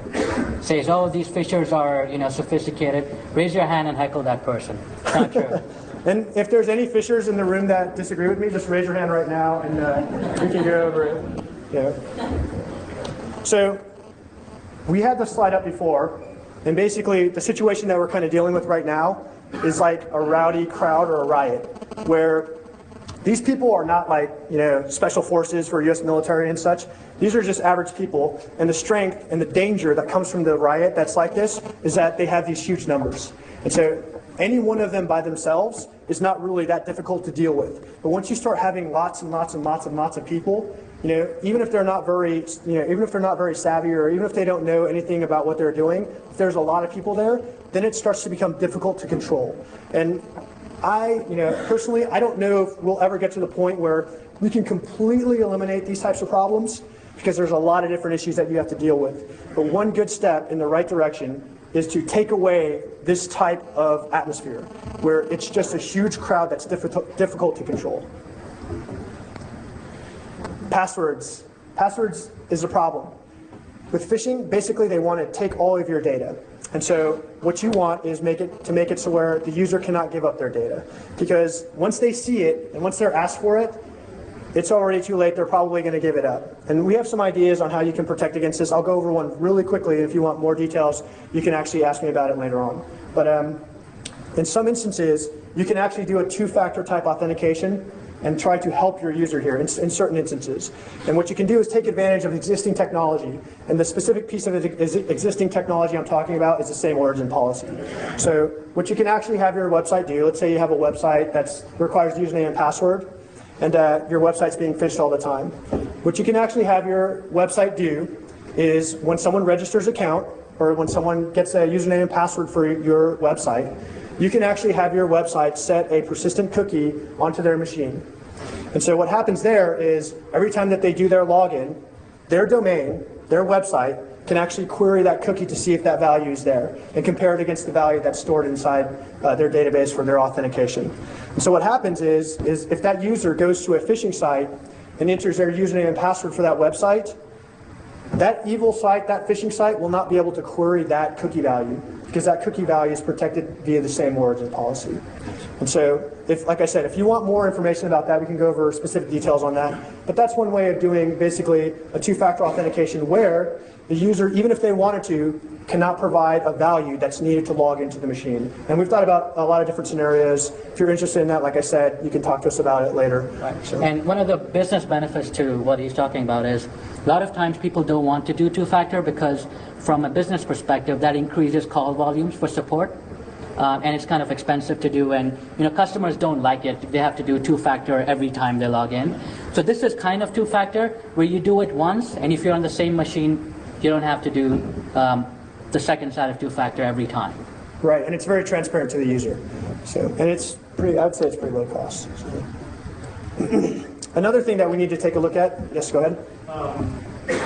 says, oh, these Phishers are sophisticated, raise your hand and heckle that person. It's not true. And if there's any Phishers in the room that disagree with me, just raise your hand right now and we can go over it. So we had this slide up before, and basically the situation that we're kind of dealing with right now is like a rowdy crowd or a riot, where these people are not like special forces for U.S. military and such. These are just average people, and the strength and the danger that comes from the riot that's like this is that they have these huge numbers. And so any one of them by themselves is not really that difficult to deal with. But once you start having lots and lots and lots and lots of people, even if they're not very, even if they're not very savvy, or even if they don't know anything about what they're doing, if there's a lot of people there, then it starts to become difficult to control. And personally, I don't know if we'll ever get to the point where we can completely eliminate these types of problems, because there's a lot of different issues that you have to deal with. But one good step in the right direction is to take away this type of atmosphere, where it's just a huge crowd that's difficult to control. Passwords. Passwords is a problem. With phishing, basically they want to take all of your data. And so what you want is make it so where the user cannot give up their data. Because once they see it, and once they're asked for it, it's already too late. They're probably going to give it up. And we have some ideas on how you can protect against this. I'll go over one really quickly. If you want more details, you can actually ask me about it later on. But in some instances, you can actually do a two-factor type authentication and try to help your user here in certain instances. And what you can do is take advantage of existing technology. And the specific piece of existing technology I'm talking about is the same origin policy. So what you can actually have your website do, let's say you have a website that requires username and password, and your website's being phished all the time. What you can actually have your website do is when someone registers an account, or when someone gets a username and password for your website, you can actually have your website set a persistent cookie onto their machine. And so what happens there is every time that they do their login, their domain, their website, can actually query that cookie to see if that value is there and compare it against the value that's stored inside their database for their authentication. And so what happens is if that user goes to a phishing site and enters their username and password for that website, that evil site, that phishing site, will not be able to query that cookie value, because that cookie value is protected via the same origin policy. And so, like I said, if you want more information about that, we can go over specific details on that. But that's one way of doing basically a two-factor authentication where the user, even if they wanted to, cannot provide a value that's needed to log into the machine. And we've thought about a lot of different scenarios. If you're interested in that, like I said, you can talk to us about it later. Right. So. And one of the business benefits to what he's talking about is a lot of times people don't want to do two-factor because from a business perspective, that increases call volumes for support. And it's kind of expensive to do, and customers don't like it. They have to do two-factor every time they log in. So this is kind of two-factor, where you do it once, and if you're on the same machine, you don't have to do the second side of two-factor every time. Right, and it's very transparent to the user. So, and it's pretty, I'd say it's pretty low cost. So. Another thing that we need to take a look at, yes, go ahead. I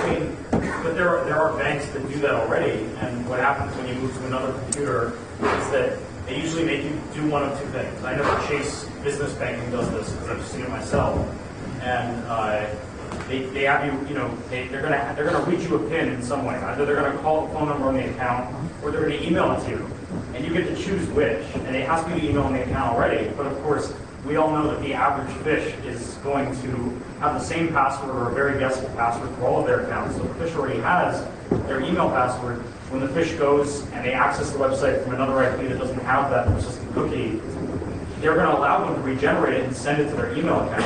mean, but there are banks that do that already, and what happens when you move to another computer is that they usually make you do one of two things. I know that Chase Business Banking does this because I've seen it myself, and they have you, you know, they're gonna reach you a PIN in some way. Either they're gonna call the phone number on the account, or they're gonna email it to you, and you get to choose which. And it has to be the email on the account already, but of course, we all know that the average fish is going to have the same password or a very guessable password for all of their accounts. So the fish already has their email password. When the fish goes and they access the website from another IP that doesn't have that persistent cookie, they're going to allow them to regenerate it and send it to their email account.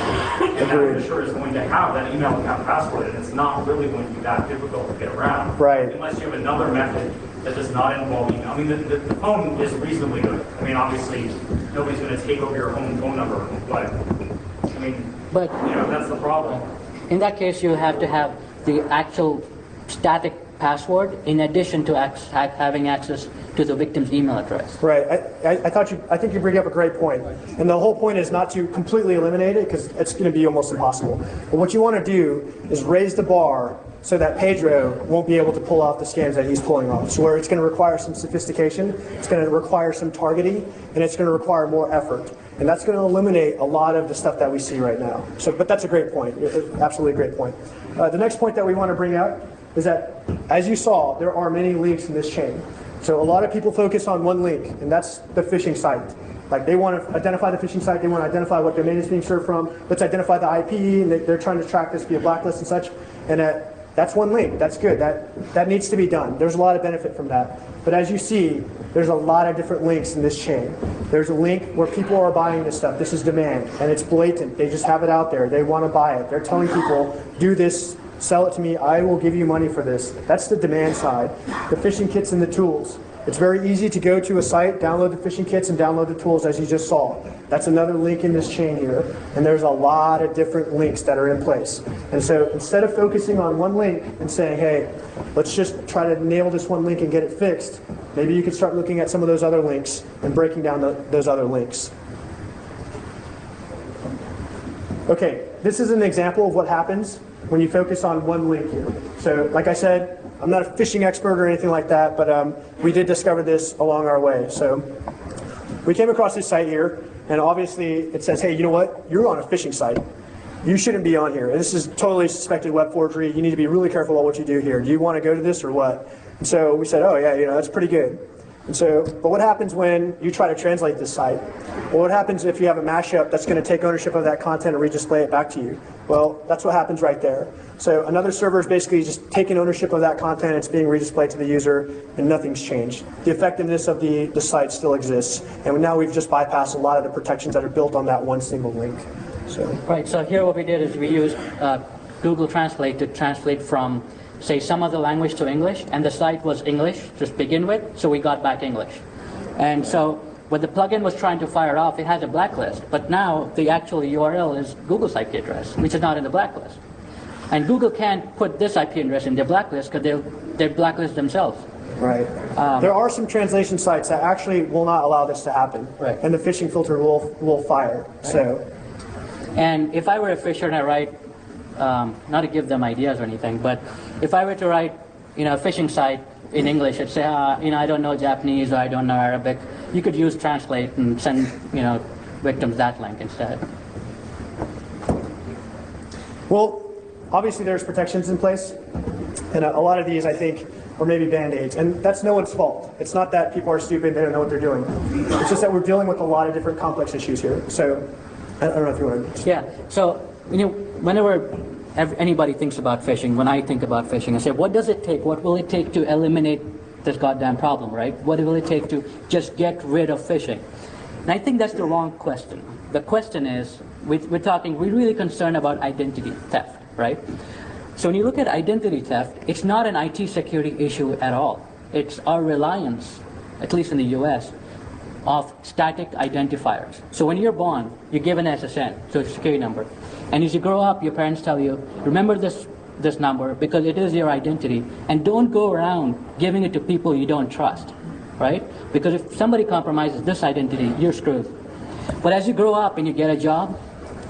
And that fisher is going to have that email account password, and it's not really going to be that difficult to get around. Right. Unless you have another method that does not involve email. I mean, the phone is reasonably good. I mean, obviously, nobody's going to take over your home phone number, but, I mean, But you know, that's the problem. in that case, you have to have the actual static password in addition to having access to the victim's email address. Right. I think you bring up a great point. And the whole point is not to completely eliminate it because it's going to be almost impossible. But what you want to do is raise the bar so that Pedro won't be able to pull off the scams that he's pulling off. So where it's going to require some sophistication, it's going to require some targeting, and it's going to require more effort. And that's going to eliminate a lot of the stuff that we see right now. So, but that's a great point. Absolutely a great point. The next point that we want to bring out is that, as you saw, there are many links in this chain. So a lot of people focus on one link, and that's the phishing site. Like they want to identify the phishing site, they want to identify what domain it's being served from, let's identify the IP, and they're trying to track this via blacklist and such. And that's one link, that's good, that needs to be done. There's a lot of benefit from that. But as you see, there's a lot of different links in this chain. There's a link where people are buying this stuff, this is demand, and it's blatant, they just have it out there, they want to buy it. They're telling people, do this, sell it to me, I will give you money for this. That's the demand side. The phishing kits and the tools. It's very easy to go to a site, download the phishing kits, and download the tools as you just saw. That's another link in this chain here. And there's a lot of different links that are in place. And so instead of focusing on one link and saying, hey, let's just try to nail this one link and get it fixed, maybe you could start looking at some of those other links and breaking down those other links. Okay, this is an example of what happens when you focus on one link here. So like I said, I'm not a phishing expert or anything like that, but we did discover this along our way. So we came across this site here, and obviously it says, hey, you know what? You're on a phishing site. You shouldn't be on here. This is totally suspected web forgery. You need to be really careful about what you do here. Do you want to go to this or what? And so we said, oh yeah, you know, that's pretty good. And so, but what happens when you try to translate this site? Well, what happens if you have a mashup that's going to take ownership of that content and redisplay it back to you? Well, that's what happens right there. So another server is basically just taking ownership of that content, it's being redisplayed to the user, and nothing's changed. The effectiveness of the site still exists, and now we've just bypassed a lot of the protections that are built on that one single link. So. Right, so here what we did is we used Google Translate to translate from, say, some other language to English, and the site was English to begin with, so we got back English. And so when the plugin was trying to fire off, it has a blacklist, but now the actual URL is Google's IP address, which is not in the blacklist. And Google can't put this IP address in their blacklist because they'll blacklist themselves. Right. There are some translation sites that actually will not allow this to happen, right. And the phishing filter will fire. Right. So. And if I were a fisher and I write, not to give them ideas or anything, but if I were to write, you know, a phishing site in English, I'd say, you know, I don't know Japanese or I don't know Arabic. You could use Translate and send, you know, victims that link instead. Well, obviously there's protections in place, and a lot of these I think are maybe band-aids, and that's no one's fault. It's not that people are stupid, they don't know what they're doing. It's just that we're dealing with a lot of different complex issues here. So I don't know if you want to. Yeah. So, you know, whenever anybody thinks about phishing, when I think about phishing, I say, what does it take? What will it take to eliminate this goddamn problem, right? What will it take to just get rid of phishing? And I think that's the wrong question. The question is, we're really concerned about identity theft, right? So when you look at identity theft, it's not an IT security issue at all. It's our reliance, at least in the US, of static identifiers. So when you're born, you're given SSN, so it's a security number. And as you grow up, your parents tell you, remember this this number because it is your identity. And don't go around giving it to people you don't trust, right? Because if somebody compromises this identity, you're screwed. But as you grow up and you get a job,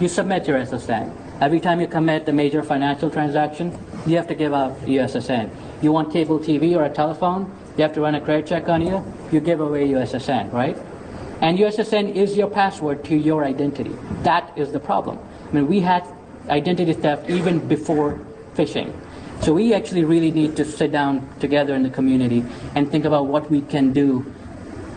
you submit your SSN. Every time you commit a major financial transaction, you have to give out your SSN. You want cable TV or a telephone, you have to run a credit check on you, you give away your SSN, right? And your SSN is your password to your identity. That is the problem. I mean, we had identity theft even before phishing. So we actually really need to sit down together in the community and think about what we can do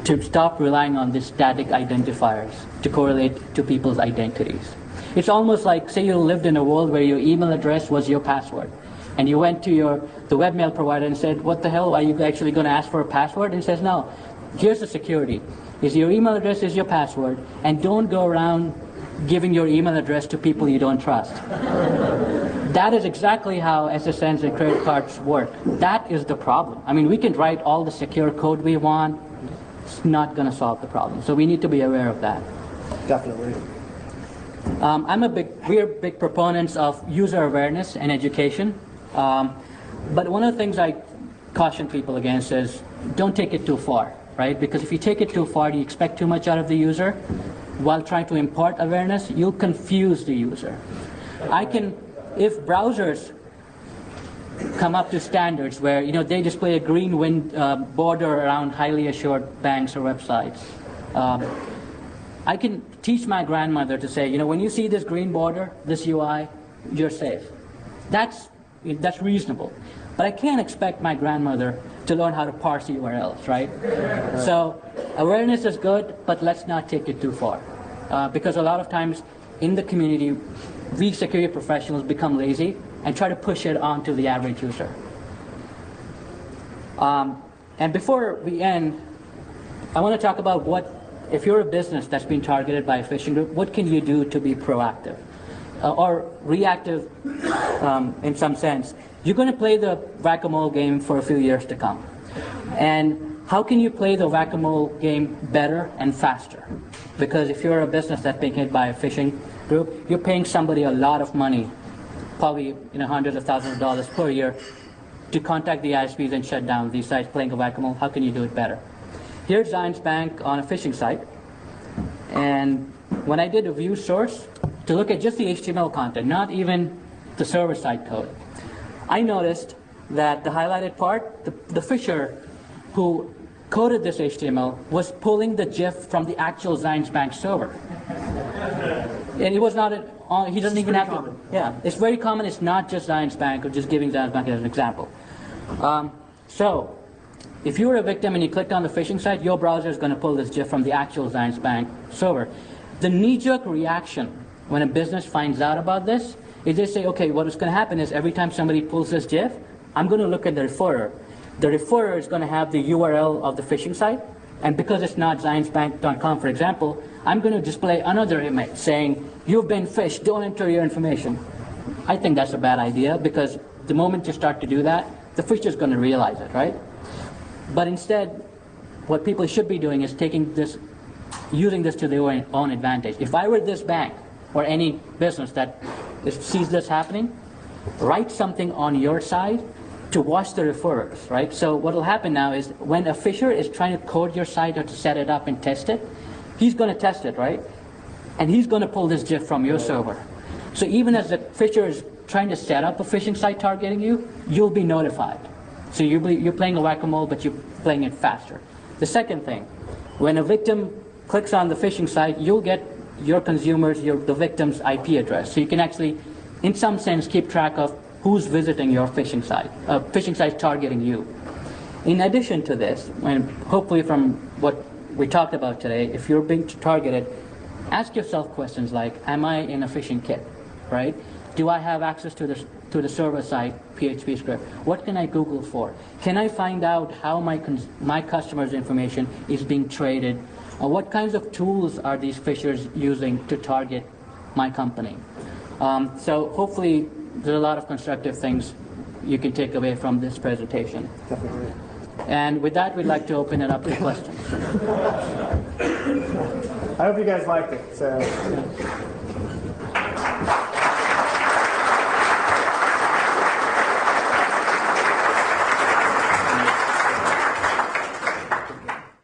to stop relying on these static identifiers to correlate to people's identities. It's almost like, say you lived in a world where your email address was your password, and you went to the webmail provider and said, what the hell, are you actually going to ask for a password? And he says, no, here's the security. Is your email address is your password, and don't go around giving your email address to people you don't trust. That is exactly how SSNs and credit cards work. That is the problem. I mean, we can write all the secure code we want. It's not going to solve the problem. So we need to be aware of that. Definitely. We're big proponents of user awareness and education. But one of the things I caution people against is don't take it too far, right? Because if you take it too far, you expect too much out of the user. While trying to impart awareness, you'll confuse the user. If browsers come up to standards where they display a green border around highly assured banks or websites, I can teach my grandmother to say, when you see this green border, this UI, you're safe. That's reasonable. But I can't expect my grandmother to learn how to parse URLs, right? So awareness is good, but let's not take it too far. Because a lot of times in the community, we security professionals become lazy and try to push it onto the average user. And before we end, I want to talk about if you're a business that's been targeted by a phishing group, what can you do to be proactive or reactive in some sense? You're going to play the whack-a-mole game for a few years to come. And how can you play the whack-a-mole game better and faster? Because if you're a business that's being hit by a phishing group, you're paying somebody a lot of money, probably hundreds of thousands of dollars per year, to contact the ISPs and shut down these sites playing a whack-a-mole. How can you do it better? Here's Zions Bank on a phishing site. And when I did a view source to look at just the HTML content, not even the server-side code, I noticed that the highlighted part, the Fisher who coded this HTML was pulling the GIF from the actual Zions Bank server. And it was not, he doesn't even have to, yeah, it's very common. It's not just Zions Bank, or just giving Zions Bank as an example. So if you were a victim and you clicked on the phishing site, your browser is going to pull this GIF from the actual Zions Bank server. The knee-jerk reaction when a business finds out about this is they say, okay, what is going to happen is every time somebody pulls this GIF, I'm going to look at the referrer. The referrer is going to have the URL of the phishing site, and because it's not zionsbank.com, for example, I'm going to display another image saying, you've been phished, don't enter your information. I think that's a bad idea, because the moment you start to do that, the fisher is going to realize it, right? But instead, what people should be doing is using this to their own advantage. If I were this bank, or any business that sees this happening, write something on your side to watch the referrers, right? So what will happen now is when a fisher is trying to code your site or to set it up and test it, he's going to test it, right? And he's going to pull this GIF from your server. So even as the fisher is trying to set up a phishing site targeting you, you'll be notified. So you're playing a whack-a-mole, but you're playing it faster. The second thing, when a victim clicks on the phishing site, you'll get your consumers, the victim's IP address. So you can actually, in some sense, keep track of who's visiting your phishing site targeting you. In addition to this, and hopefully from what we talked about today, if you're being targeted, ask yourself questions like, am I in a phishing kit, right? Do I have access to the server side PHP script? What can I Google for? Can I find out how my customer's information is being traded? What kinds of tools are these phishers using to target my company? So hopefully there's a lot of constructive things you can take away from this presentation. Definitely. And with that, we'd like to open it up to questions. I hope you guys liked it. So.